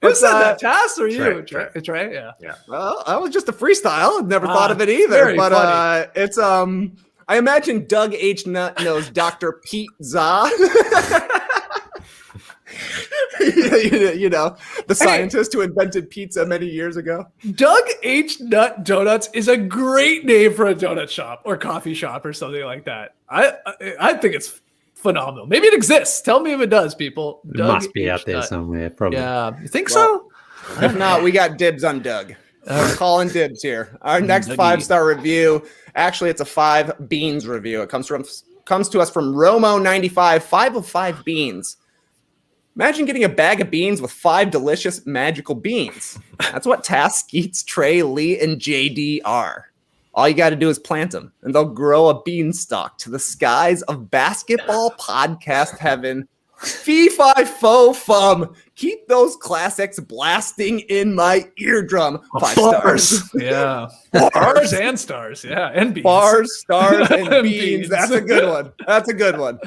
Who said that? Tass or you? Trey? Yeah. Well, that was just a freestyle. I've never thought of it either. But it's I imagine Doug H. Nut knows Dr. Pete Za. The scientist who invented pizza many years ago. Doug H. Nut Donuts is a great name for a donut shop or coffee shop or something like that. I think it's phenomenal. Maybe it exists. Tell me if it does, people. It must be out there somewhere, probably. Yeah, you think so? If not, we got dibs on Doug. We're calling dibs here. Our next 5-star review. Actually, it's a 5 beans review. It comes to us from Romo95. 5 of 5 beans. Imagine getting a bag of beans with 5 delicious magical beans. That's what Tass, Skeets, Trey, Lee, and JD are. All you got to do is plant them, and they'll grow a beanstalk to the skies of basketball podcast heaven. Fee, fi, fo, fum. Keep those classics blasting in my eardrum. 5 stars. Yeah. Bars and stars. Yeah. And beans. Bars, stars, and beans. That's a good one.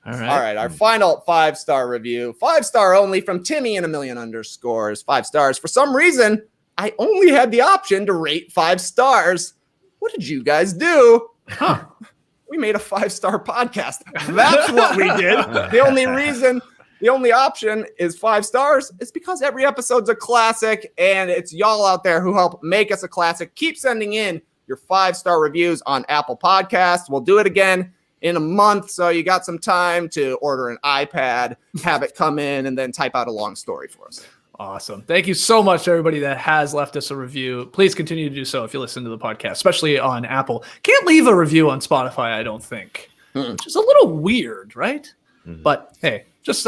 All right. Our final 5-star review. 5-star only from Timmy and a million underscores. 5 stars. For some reason, I only had the option to rate 5 stars. What did you guys do? We made a 5-star podcast. That's what we did. The only option is 5 stars. It's because every episode's a classic, and it's y'all out there who help make us a classic. Keep sending in your 5-star reviews on Apple Podcasts. We'll do it again in a month, so you got some time to order an iPad, have it come in, and then type out a long story for us. Awesome. Thank you so much to everybody that has left us a review. Please continue to do so if you listen to the podcast, especially on Apple. Can't leave a review on Spotify, I don't think. Which is a little weird, right? But hey, just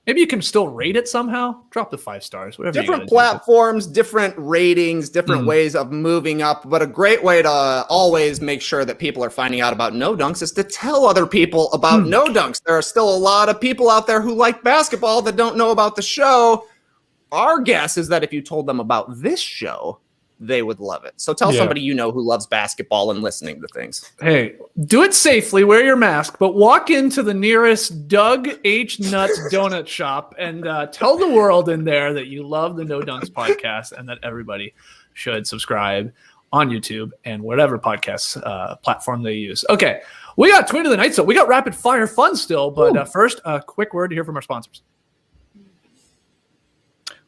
maybe you can still rate it somehow. Drop the 5 stars, whatever. Different platforms, different ratings, different ways of moving up. But a great way to always make sure that people are finding out about No Dunks is to tell other people about No Dunks. There are still a lot of people out there who like basketball that don't know about the show. our guess is that if you told them about this show, they would love it. So tell somebody you know who loves basketball and listening to things. Hey, do it safely, wear your mask, but walk into the nearest Doug H. Nuts donut shop and tell the world in there that you love the No Dunks podcast and that everybody should subscribe on YouTube and whatever podcast platform they use. Okay, we got Tweet of the Night, so we got rapid fire fun still, but first, a quick word to hear from our sponsors.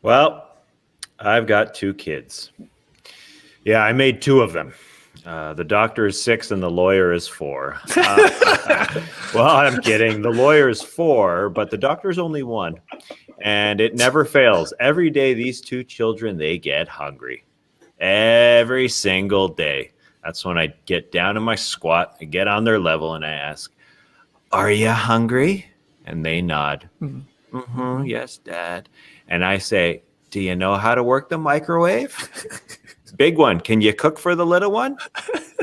Well, I've got 2 kids. Yeah, I made 2 of them. The doctor is 6 and the lawyer is 4. Well, I'm kidding. The lawyer is 4, but the doctor is only 1. And it never fails. Every day, these 2 children, they get hungry. Every single day. That's when I get down in my squat, I get on their level, and I ask, "Are you hungry?" And they nod. Yes, Dad. And I say, "Do you know how to work the microwave?" Big one. Can you cook for the little one?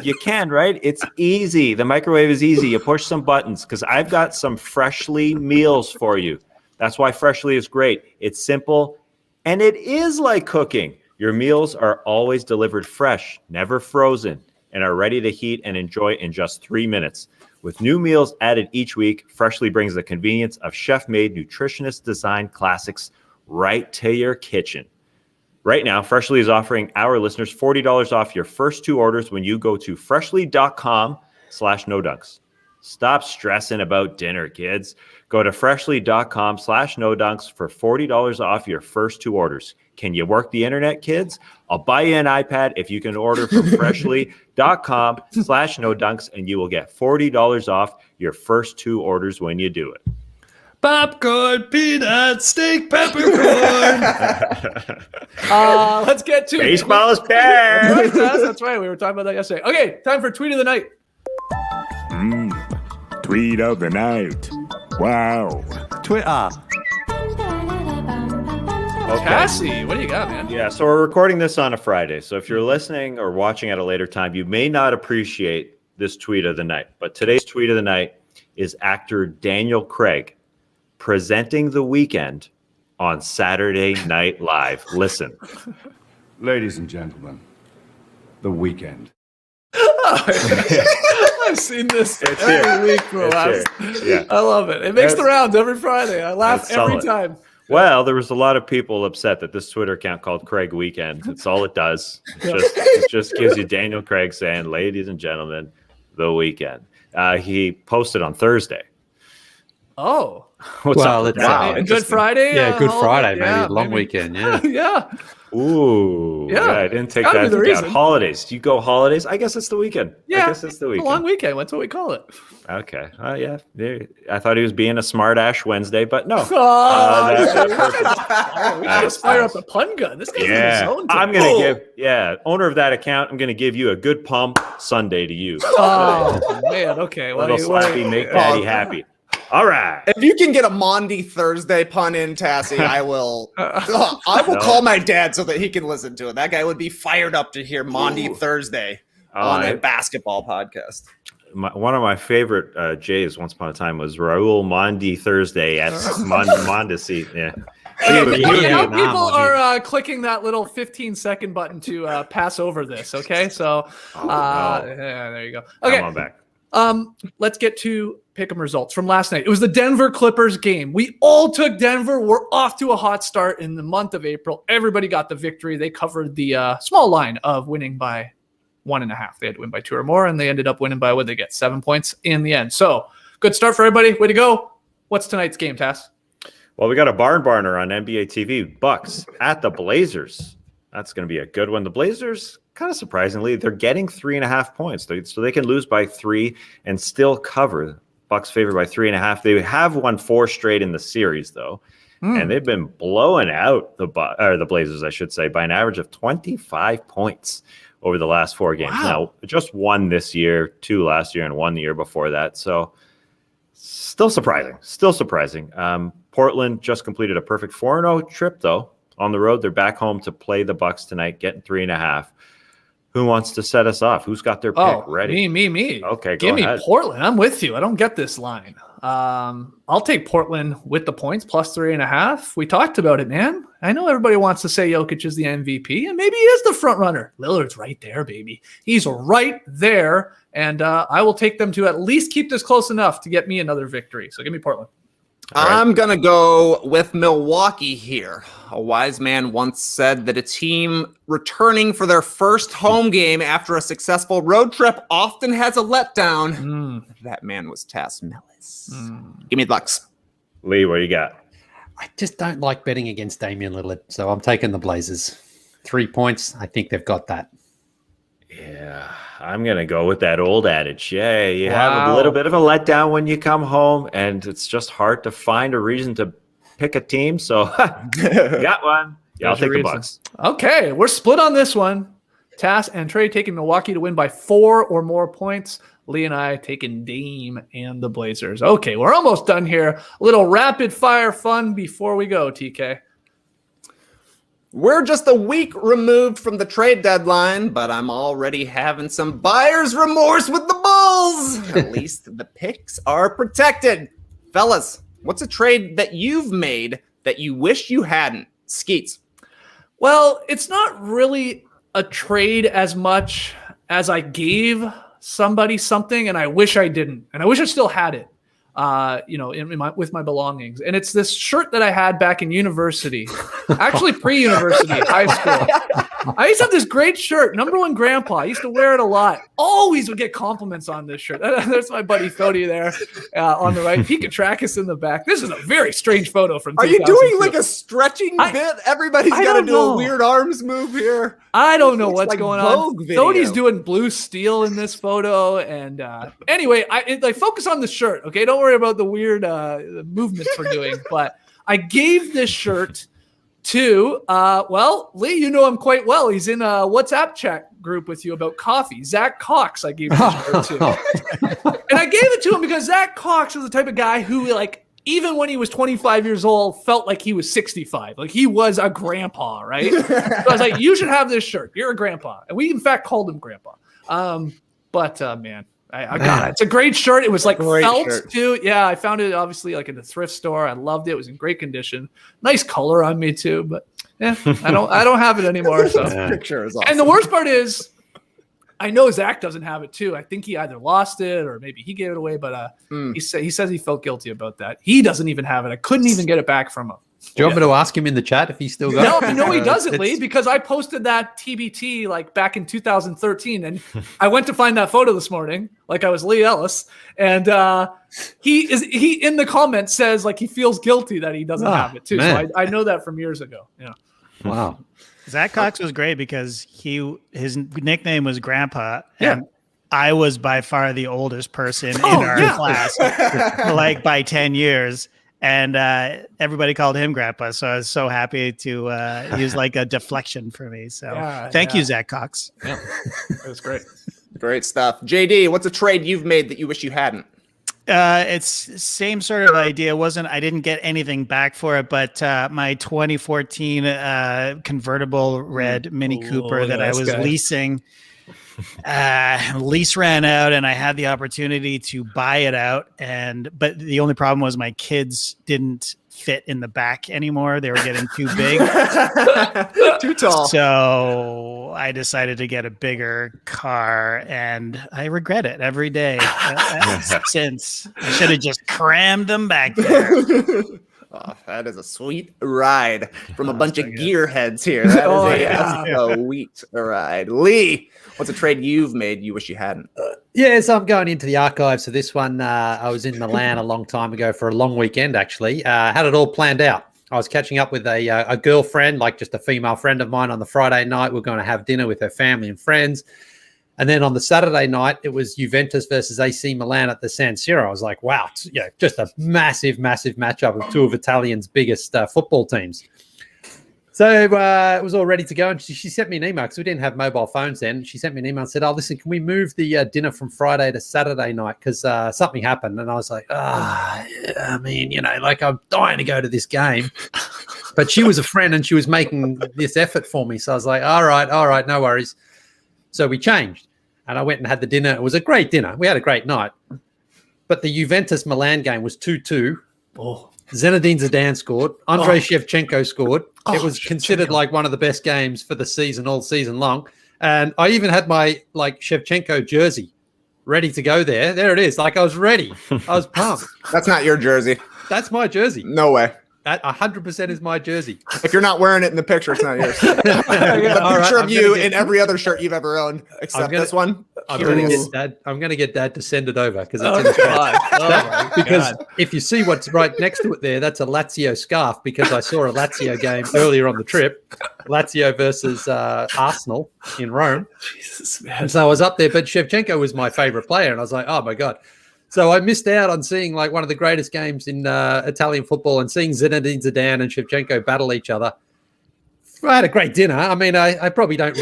You can, right? It's easy. The microwave is easy. You push some buttons because I've got some Freshly meals for you. That's why Freshly is great. It's simple and it is like cooking. Your meals are always delivered fresh, never frozen, and are ready to heat and enjoy in just 3 minutes. With new meals added each week, Freshly brings the convenience of chef-made, nutritionist-designed classics right to your kitchen. Right now, Freshly is offering our listeners $40 off your first 2 orders when you go to freshly.com/nodunks. Stop stressing about dinner, kids. Go to freshly.com/nodunks for $40 off your first 2 orders. Can you work the internet, kids? I'll buy you an iPad if you can order from freshly.com/nodunks, and you will get $40 off your first 2 orders when you do it. Popcorn, peanuts, steak, peppercorn. Let's get to Baseball is back. That's right. We were talking about that yesterday. Okay, time for Tweet of the Night. Tweet of the Night. Wow. Twitter. Okay. Cassie, what do you got, man? Yeah, so we're recording this on a Friday. So if you're listening or watching at a later time, you may not appreciate this Tweet of the Night. But today's Tweet of the Night is actor Daniel Craig presenting The Weeknd on Saturday Night Live. Listen. Ladies and gentlemen, The Weeknd. I've seen this every week for the last. Yeah. I love it. It makes the rounds every Friday. I laugh That's every solid. time. Well, there was a lot of people upset that this Twitter account called Craig Weekend. That's all it does. It just gives you Daniel Craig saying, "Ladies and gentlemen, The Weeknd." He posted on Thursday. Oh, What's Well, up with it's, that? maybe Good Friday. Yeah, Good holiday? Friday, maybe. Yeah, Long maybe. weekend, yeah. Yeah. Ooh, Yeah. I didn't take Gotta be that the into account. reason. Holidays. Do you go holidays? I guess it's the weekend. Yeah. I guess it's the It's a weekend. long weekend. That's what we call it. Okay. Yeah. There. I thought he was being a smart ash Wednesday, but no. Oh, That's we just fire up the pun gun. This guy's in his zone. I'm going to give, owner of that account, I'm going to give you a good pump Sunday to you. Oh, man. Okay. Little slappy, make daddy happy. All right. If you can get a Maundy Thursday pun in, Tassie, I will. I will call my dad so that he can listen to it. That guy would be fired up to hear Maundy Thursday on a basketball podcast. One of my favorite Jays once upon a time was Raul Mondi Thursday at Mondesi. Yeah. Now people are clicking that little 15-second button to pass over this. Okay, so yeah, there you go. Okay, Come on back. Let's get to pick'em results from last night. It was the Denver Clippers game. We all took Denver. We're off to a hot start in the month of April. Everybody got the victory. They covered the small line of winning by 1.5. They had to win by 2 or more, and they ended up winning by, what did they get, 7 points in the end. So good start for everybody. Way to go. What's tonight's game, Tass? Well, we got a barn burner on NBA TV. Bucks at the Blazers. That's going to be a good one. The Blazers, kind of surprisingly, they're getting 3.5 points. So they can lose by 3 and still cover. Bucks favored by 3.5. They have won 4 straight in the series, though. And they've been blowing out the Blazers, I should say, by an average of 25 points over the last 4 games. Wow. Now, just 1 this year, 2 last year, and 1 the year before that. So still surprising. Portland just completed a perfect 4-0 trip, though, on the road. They're back home to play the Bucks tonight, getting 3.5. Who wants to set us off? Who's got their pick ready? Me. Okay, Give ahead. me Portland. I'm with you. I don't get this line. I'll take Portland with the points plus 3.5. We talked about it, man. I know everybody wants to say Jokic is the MVP, and maybe he is the front runner. Lillard's right there, baby. He's right there, and I will take them to at least keep this close enough to get me another victory. So give me Portland. I'm going to go with Milwaukee here. A wise man once said that a team returning for their first home game after a successful road trip often has a letdown. That man was Taz Mellis. Give me the Bucks. Lee, what you got? I just don't like betting against Damian Lillard, so I'm taking the Blazers. 3 points. I think they've got that. Yeah, I'm going to go with that old adage. Yeah, you have a little bit of a letdown when you come home, and it's just hard to find a reason to pick a team. So, got one. Yeah, I'll take the Bucks. Okay, we're split on this one. Tass and Trey taking Milwaukee to win by 4 or more points. Lee and I taking Dame and the Blazers. Okay, we're almost done here. A little rapid fire fun before we go, TK. We're just a week removed from the trade deadline, but I'm already having some buyer's remorse with the Bulls. At least the picks are protected. Fellas, what's a trade that you've made that you wish you hadn't? Skeets. Well, it's not really a trade as much as I gave somebody something and I wish I didn't. And I wish I still had it. With my belongings. And it's this shirt that I had back in university, actually pre-university, high school. I used to have this great shirt, number one grandpa. I used to wear it a lot. Always would get compliments on this shirt. There's my buddy Thody there on the right. Pete Katrakis in the back. This is a very strange photo from 2002. Are you doing like a stretching bit? Everybody's got to do a weird arms move here. I don't know what's going on. Thody's doing blue steel in this photo. And anyway, I focus on the shirt, okay? Don't worry about the weird movements we're doing. But I gave this shirt to, Lee, you know him quite well. He's in a WhatsApp chat group with you about coffee. Zach Cox, I gave this shirt to. And I gave it to him because Zach Cox is the type of guy who, like, even when he was 25 years old, felt like he was 65. Like, he was a grandpa, right? So I was like, you should have this shirt. You're a grandpa. And we, in fact, called him grandpa. Man, I got it. It's a great shirt. It was like felt too. Yeah, I found it obviously like in the thrift store. I loved it. It was in great condition. Nice color on me too. But yeah, I don't have it anymore. So picture is awesome. And the worst part is, I know Zach doesn't have it too. I think he either lost it or maybe he gave it away. But he says he felt guilty about that. He doesn't even have it. I couldn't even get it back from him. Do you want me to ask him in the chat if he's still got it? No, he doesn't, Lee, because I posted that TBT like back in 2013, and I went to find that photo this morning, like I was Lee Ellis, and he in the comments says like he feels guilty that he doesn't have it too. Man. So I know that from years ago. Yeah. Wow. Zach Cox was great because his nickname was Grandpa, and I was by far the oldest person in our class, like by 10 years. And everybody called him Grandpa, so I was so happy to use like a deflection for me. So thank you, Zach Cox. Yeah, that was great. Great stuff. JD, what's a trade you've made that you wish you hadn't? It's same sort of idea. I didn't get anything back for it, but my 2014 convertible red Mini Cooper that I was leasing. Lease ran out and I had the opportunity to buy it out, but the only problem was my kids didn't fit in the back anymore. They were getting too big. Too tall. So I decided to get a bigger car, and I regret it every day since. I should have just crammed them back there. Oh, that is a sweet ride from a bunch of gearheads here. That is a sweet ride. Lee, what's a trade you've made you wish you hadn't? So I'm going into the archives for this one. I was in Milan a long time ago for a long weekend, actually. Had it all planned out. I was catching up with a girlfriend, like just a female friend of mine on the Friday night. We're going to have dinner with her family and friends. And then on the Saturday night, it was Juventus versus AC Milan at the San Siro. I was like, wow, just a massive, massive matchup of two of Italian's biggest football teams. So it was all ready to go. And she sent me an email because we didn't have mobile phones then. She sent me an email and said, oh, listen, can we move the dinner from Friday to Saturday night? Because something happened. And I was like, I'm dying to go to this game. But she was a friend and she was making this effort for me. So I was like, all right, no worries. So we changed. And I went and had the dinner. It was a great dinner. We had a great night. But the Juventus Milan game was 2-2. Oh. Zinedine Zidane scored. Andrei Shevchenko scored. It was Shevchenko. considered like one of the best games for the season, all season long. And I even had my like Shevchenko jersey ready to go there. There it is. Like I was ready. I was pumped. That's not your jersey. That's my jersey. No way. That 100% is my jersey. If you're not wearing it in the picture, it's not yours. The picture of you in every other shirt you've ever owned, except this one. I'm gonna get Dad to send it over because it's in the God. because if you see what's right next to it there, that's a Lazio scarf because I saw a Lazio game earlier on the trip, Lazio versus Arsenal in Rome. Jesus, man. And so I was up there, but Shevchenko was my favorite player, and I was like, oh my God. So I missed out on seeing like one of the greatest games in Italian football and seeing Zinedine Zidane and Shevchenko battle each other. I had a great dinner. I mean, I probably don't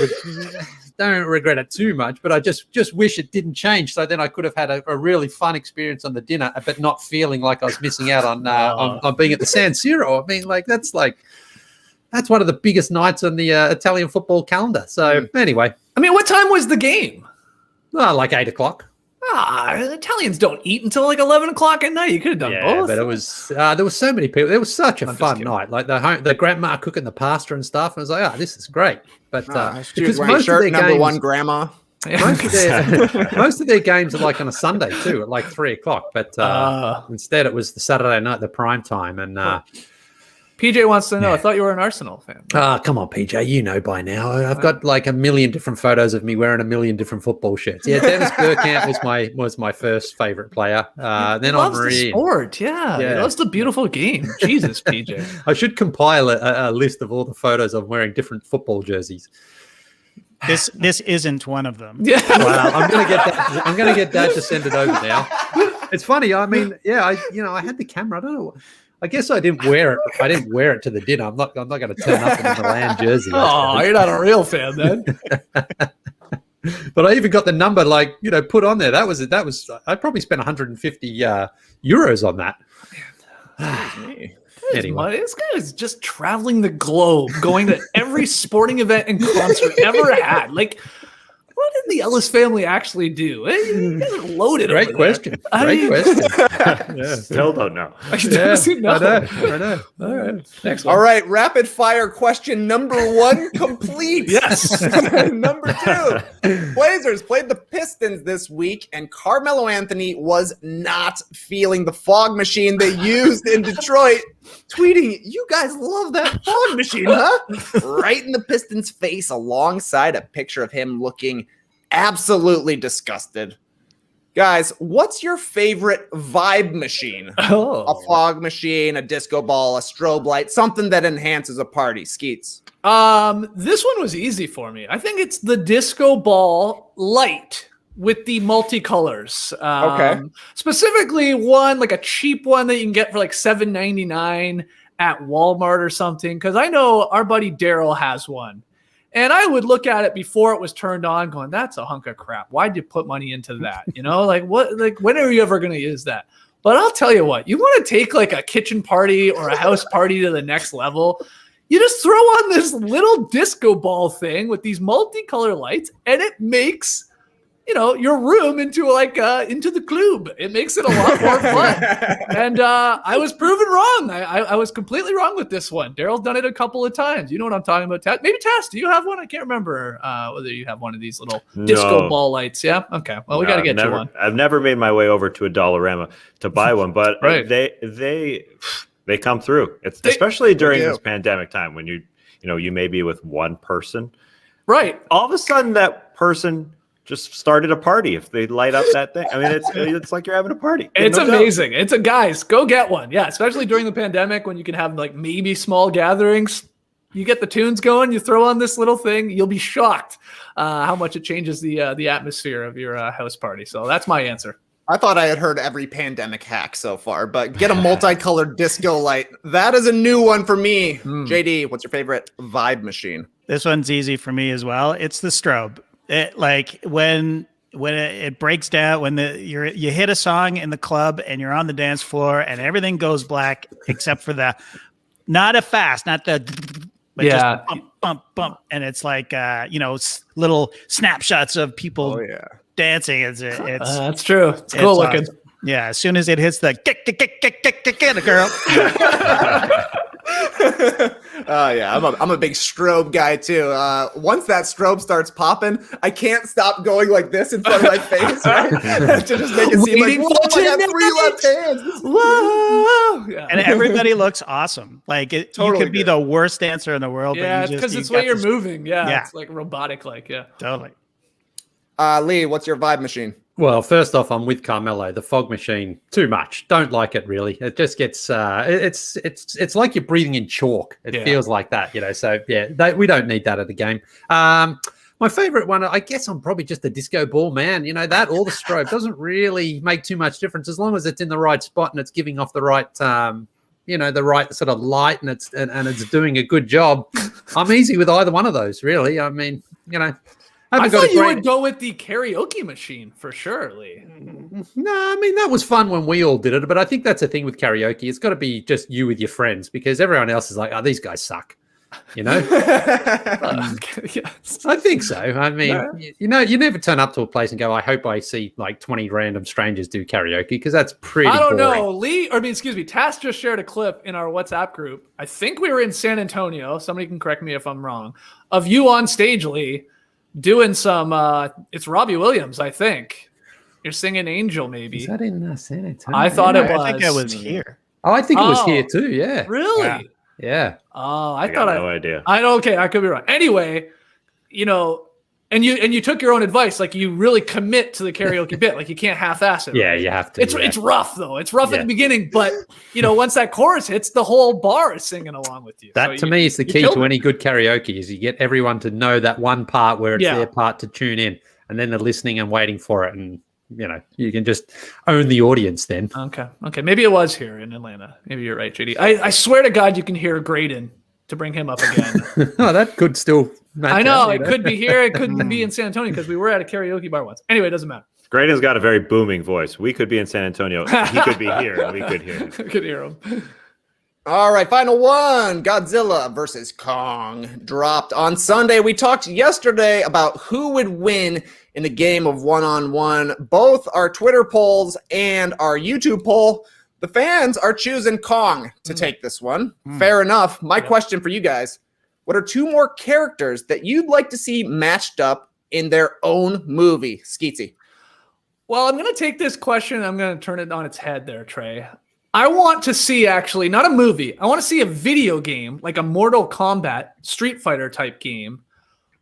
regret it too much, but I just wish it didn't change. So then I could have had a really fun experience on the dinner, but not feeling like I was missing out on being at the San Siro. I mean, that's one of the biggest nights on the Italian football calendar. So anyway, I mean, what time was the game? Like 8 o'clock. Italians don't eat until like 11 o'clock at night. You could have done both. But it was there was so many people. It was such a fun night. Like the grandma cooking the pasta and stuff. And I was like, this is great. But because most shirt of their number games, one grandma. Most of their games are like on a Sunday too, at like 3 o'clock. But instead, it was the Saturday night, the prime time. And PJ wants to know. I thought you were an Arsenal fan. Come on, PJ. You know by now. I've got like a million different photos of me wearing a million different football shirts. Yeah, Dennis Bergkamp was my first favorite player. Then Henri. The sport. Yeah. He loves the beautiful game. Jesus, PJ. I should compile a list of all the photos of wearing different football jerseys. This isn't one of them. Yeah. Wow. I'm gonna get Dad to send it over now. It's funny. I mean, I had the camera. I don't know. I guess I didn't wear it. I didn't wear it to the dinner. I'm not going to turn up in a Milan jersey. Oh, you're not a real fan then. But I even got the number put on there. That was I probably spent 150 euros on that. Anyway, this guy is just traveling the globe, going to every sporting event and concert ever had. Like, what did the Ellis family actually do? You guys are loaded. Great question. Still don't know. I know. All right. Next one. All right. Rapid fire question number 1 complete. Yes. Number 2. Blazers played the Pistons this week, and Carmelo Anthony was not feeling the fog machine they used in Detroit. Tweeting, you guys love that fog machine, huh? Right in the Pistons' face alongside a picture of him looking absolutely disgusted. Guys, what's your favorite vibe machine? A fog machine, a disco ball, a strobe light, something that enhances a party. Skeets. This one was easy for me. I think it's the disco ball light with the multicolors. Okay. Specifically one, like a cheap one that you can get for like $7.99 at Walmart or something. Because I know our buddy Daryl has one. And I would look at it before it was turned on going, that's a hunk of crap. Why'd you put money into that? When are you ever going to use that? But I'll tell you what, you want to take like a kitchen party or a house party to the next level. You just throw on this little disco ball thing with these multicolor lights and it makes your room into the club. It makes it a lot more fun. And I was proven wrong. I was completely wrong with this one. Daryl's done it a couple of times. You know what I'm talking about, Tess? Maybe Tess, do you have one? I can't remember whether you have one of these little disco ball lights. Yeah? Okay. Well, we got to get you one. I've never made my way over to a Dollarama to buy one, but right. they come through. Especially during this pandemic time when you may be with one person. Right. All of a sudden that person just started a party if they light up that thing. I mean, it's like you're having a party. It's amazing. Guys, go get one. Yeah, especially during the pandemic when you can have like maybe small gatherings. You get the tunes going, you throw on this little thing, you'll be shocked how much it changes the atmosphere of your house party. So that's my answer. I thought I had heard every pandemic hack so far, but get a multicolored disco light. That is a new one for me. JD, what's your favorite vibe machine? This one's easy for me as well. It's the strobe. When it breaks down, when you hit a song in the club and you're on the dance floor and everything goes black except for not the but just bump, bump, and it's like little snapshots of people dancing. It's that's true. It's cool looking. Yeah, as soon as it hits the kick, girl. Yeah, I'm a big strobe guy too. Once that strobe starts popping, I can't stop going like this in front of my face, right? To just make it seem like, whoa, I got 3 left hands. Whoa! Yeah. And everybody looks awesome. Like Totally you could be good. the worst dancer in the world. Yeah, but because you it's the way got you're this- moving. Yeah, Yeah. it's like robotic, like Totally. Lee, what's your vibe machine? Well, first off, I'm with Carmelo. The fog machine, too much. Don't like it really. It just gets it's like you're breathing in chalk. It feels like that, you know. So yeah, we don't need that at the game. My favorite one, I guess I'm probably just a disco ball man. You know, that or the strobe doesn't really make too much difference as long as it's in the right spot and it's giving off the right the right sort of light and it's doing a good job. I'm easy with either one of those, really. I mean, you know. I thought you would go with the karaoke machine for sure, Lee. No, I mean, that was fun when we all did it, but I think that's the thing with karaoke. It's got to be just you with your friends because everyone else is like, oh, these guys suck, you know? Yes. I think so. I mean, you never turn up to a place and go, I hope I see like 20 random strangers do karaoke because that's pretty I don't boring. know. Tass just shared a clip in our WhatsApp group. I think we were in San Antonio. Somebody can correct me if I'm wrong. Of you on stage, Lee, doing some it's Robbie Williams, I think. You're singing Angel, maybe. Is that in San Antonio? I thought it was. I think it was here. Oh, I think it was here too, yeah. Really? Yeah. Oh, I got no idea. Okay, I could be wrong. Anyway, you know, and you took your own advice, like you really commit to the karaoke bit, like you can't half-ass it. Yeah, right? you have to. It's rough though. It's rough at the beginning, but you know, once that chorus hits, the whole bar is singing along with you. That to me is the key to any good karaoke is you get everyone to know that one part where it's their part to tune in, and then they're listening and waiting for it, and you know, you can just own the audience then. Okay. Maybe it was here in Atlanta. Maybe you're right, JD. I swear to God, you can hear Graydon to bring him up again. Oh, that could still match. I know up, it could be here. It couldn't be in San Antonio because we were at a karaoke bar once. Anyway, it doesn't matter. Graydon's got a very booming voice. We could be in San Antonio. He could be here, and we could hear him. Could hear him. All right, final one. Godzilla versus Kong dropped on Sunday. We talked yesterday about who would win in a game of one-on-one. Both our Twitter polls and our YouTube poll, the fans are choosing Kong to take this one. Fair enough. My question for you guys, what are 2 more characters that you'd like to see matched up in their own movie? Skeetsy. Well, I'm going to take this question. I'm going to turn it on its head there, Trey. I want to see actually, not a movie. I want to see a video game, like a Mortal Kombat Street Fighter type game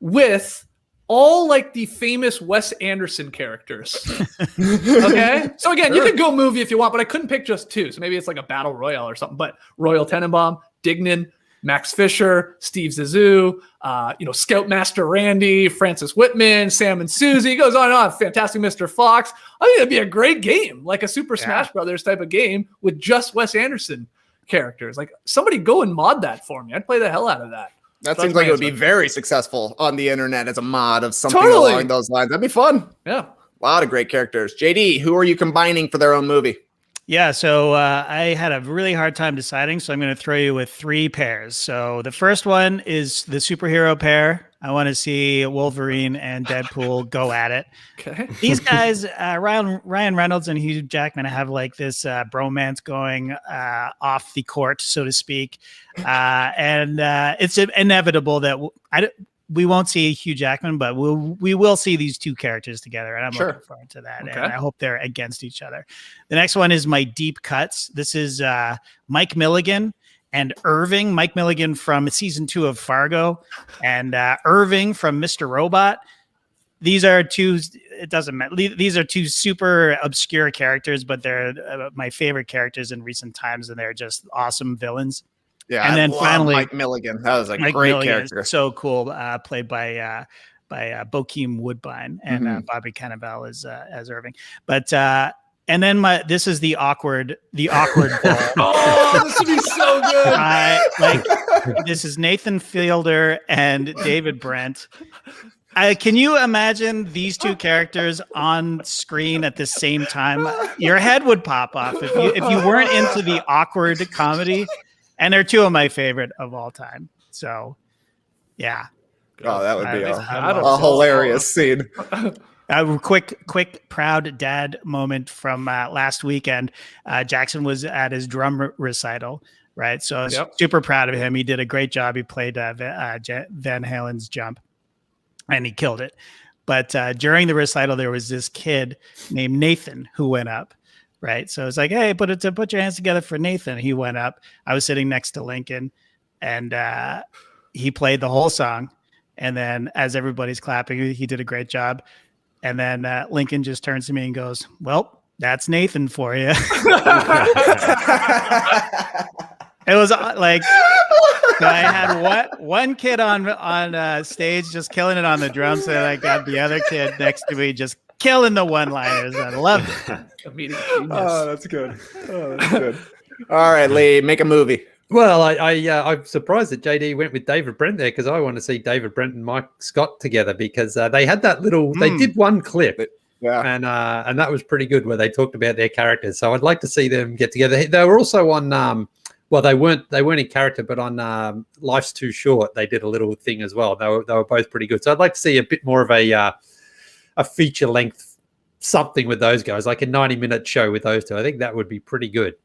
with all like the famous Wes Anderson characters. Okay. So again, you could go movie if you want, but I couldn't pick just 2. So maybe it's like a battle royale or something, but Royal Tenenbaum, Dignan, Max Fisher, Steve Zissou, Scoutmaster Randy, Francis Whitman, Sam and Susie, goes on and on. Fantastic Mr. Fox. I think it'd be a great game, like a Super Smash Brothers type of game with just Wes Anderson characters. Like somebody go and mod that for me. I'd play the hell out of that. That seems like it would be very successful on the internet as a mod of something along those lines. That'd be fun. Yeah. A lot of great characters. JD, who are you combining for their own movie? Yeah, so I had a really hard time deciding, so I'm going to throw you with 3 pairs. So the first one is the superhero pair. I want to see Wolverine and Deadpool go at it. Okay. These guys, Ryan Reynolds and Hugh Jackman, have like this bromance going off the court, so to speak. And it's inevitable that we won't see Hugh Jackman, but we will see these 2 characters together, and I'm looking forward to that. Okay. And I hope they're against each other. The next one is my deep cuts. This is Mike Milligan and Irving. Mike Milligan from season 2 of Fargo, and Irving from Mr. Robot. These are 2. It doesn't matter. These are 2 super obscure characters, but they're my favorite characters in recent times, and they're just awesome villains. Yeah, and then finally Mike Milligan. That was a Mike great Milligan character. So cool, played by Bokeem Woodbine, and Bobby Cannavale as Irving. But and then this is the awkward ball. Oh, this would be so good. This is Nathan Fielder and David Brent. Can you imagine these 2 characters on screen at the same time? Your head would pop off if you weren't into the awkward comedy. And they're 2 of my favorite of all time. So, yeah. Oh, that would be a hilarious scene. A quick proud dad moment from last weekend. Jackson was at his drum recital, right? So I was super proud of him. He did a great job. He played Van Halen's Jump, and he killed it. But during the recital, there was this kid named Nathan who went up, right? So it's like, hey, put your hands together for Nathan. He went up. I was sitting next to Lincoln, and he played the whole song. And then as everybody's clapping, he did a great job. And then Lincoln just turns to me and goes, well, that's Nathan for you. It was like I had one kid on stage just killing it on the drums, and I got the other kid next to me just killing the one-liners. I loved it. Oh, that's good. All right, Lee, make a movie. Well, I'm surprised that JD went with David Brent there, because I want to see David Brent and Mike Scott together, because they had that little. They did one clip, and that was pretty good, where they talked about their characters. So I'd like to see them get together. They were also on. Well, they weren't in character, but on Life's Too Short, they did a little thing as well. They were both pretty good. So I'd like to see a bit more of a feature length something with those guys, like a 90-minute show with those two. I think that would be pretty good.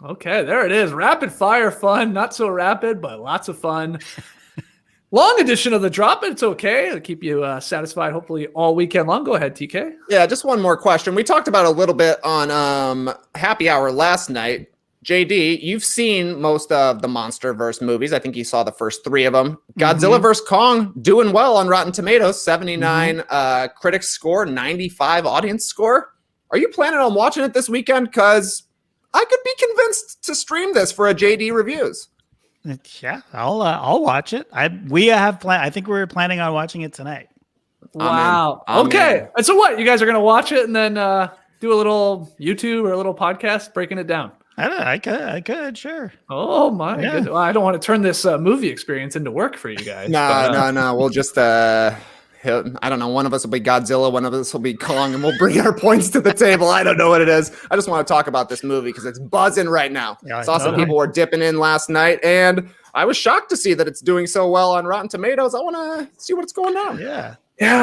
Okay, there it is. Rapid fire fun. Not so rapid, but lots of fun. Long edition of the drop. It's okay. It'll keep you satisfied, hopefully, all weekend long. Go ahead, TK. Yeah, just one more question. We talked about a little bit on Happy Hour last night. JD, you've seen most of the MonsterVerse movies. I think you saw the first 3 of them. Godzilla vs. Kong doing well on Rotten Tomatoes. 79 critics score, 95 audience score. Are you planning on watching it this weekend? Because I could be convinced to stream this for a JD Reviews. Yeah, I'll watch it. I think we're planning on watching it tonight. Wow. Okay. And so what? You guys are going to watch it and then do a little YouTube or a little podcast breaking it down? I could, sure. Oh my goodness. Well, I don't want to turn this movie experience into work for you guys. No. We'll just I don't know. One of us will be Godzilla. One of us will be Kong, and we'll bring our points to the table. I don't know what it is. I just want to talk about this movie because it's buzzing right now. Yeah, saw some people were dipping in last night, and I was shocked to see that it's doing so well on Rotten Tomatoes. I want to see what's going on. Yeah,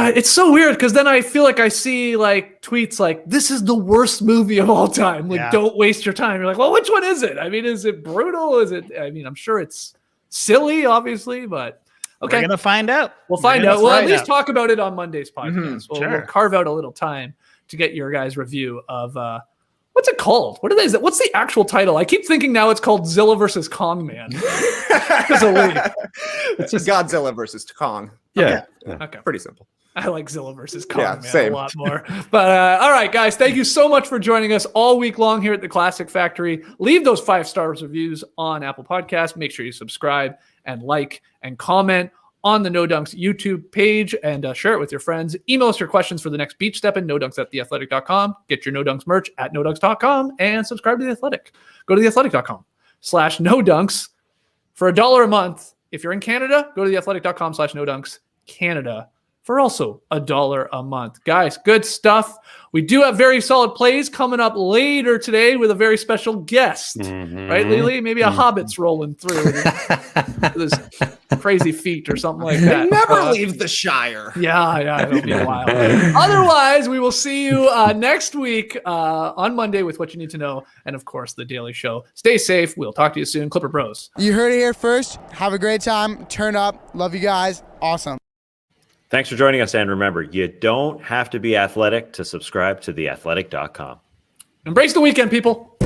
it's so weird because then I feel like I see like tweets like, this is the worst movie of all time. Like, don't waste your time. You're like, well, which one is it? I mean, is it brutal? I'm sure it's silly, obviously, but okay. We're going to find out. We'll find out. We'll at least talk about it on Monday's podcast. We'll carve out a little time to get your guys' review of what's it called? What is it? What's the actual title? I keep thinking now it's called Zilla versus Kong Man. It's just Godzilla versus Kong. Yeah. Okay. Pretty simple. I like Zilla versus Kong Man same. a lot more. But all right, guys, thank you so much for joining us all week long here at the Classic Factory. Leave those 5-star reviews on Apple Podcasts. Make sure you subscribe and like and comment on the No Dunks YouTube page and share it with your friends. Email us your questions for the next Beach Steppin', nodunks@theathletic.com. Get your No Dunks merch at nodunks.com and subscribe to The Athletic. Go to theathletic.com/nodunks for $1 a month. If you're in Canada, go to theathletic.com/nodunks Canada for also $1 a month. Guys, good stuff. We do have very solid plays coming up later today with a very special guest. Right, Lily? Maybe a Hobbit's rolling through with his crazy feet or something like that. Never leave the Shire. Yeah, it'll be a while. Otherwise, we will see you next week on Monday with What You Need to Know and, of course, The Daily Show. Stay safe. We'll talk to you soon. Clipper Bros. You heard it here first. Have a great time. Turn up. Love you guys. Awesome. Thanks for joining us, and remember, you don't have to be athletic to subscribe to theathletic.com. Embrace the weekend, people.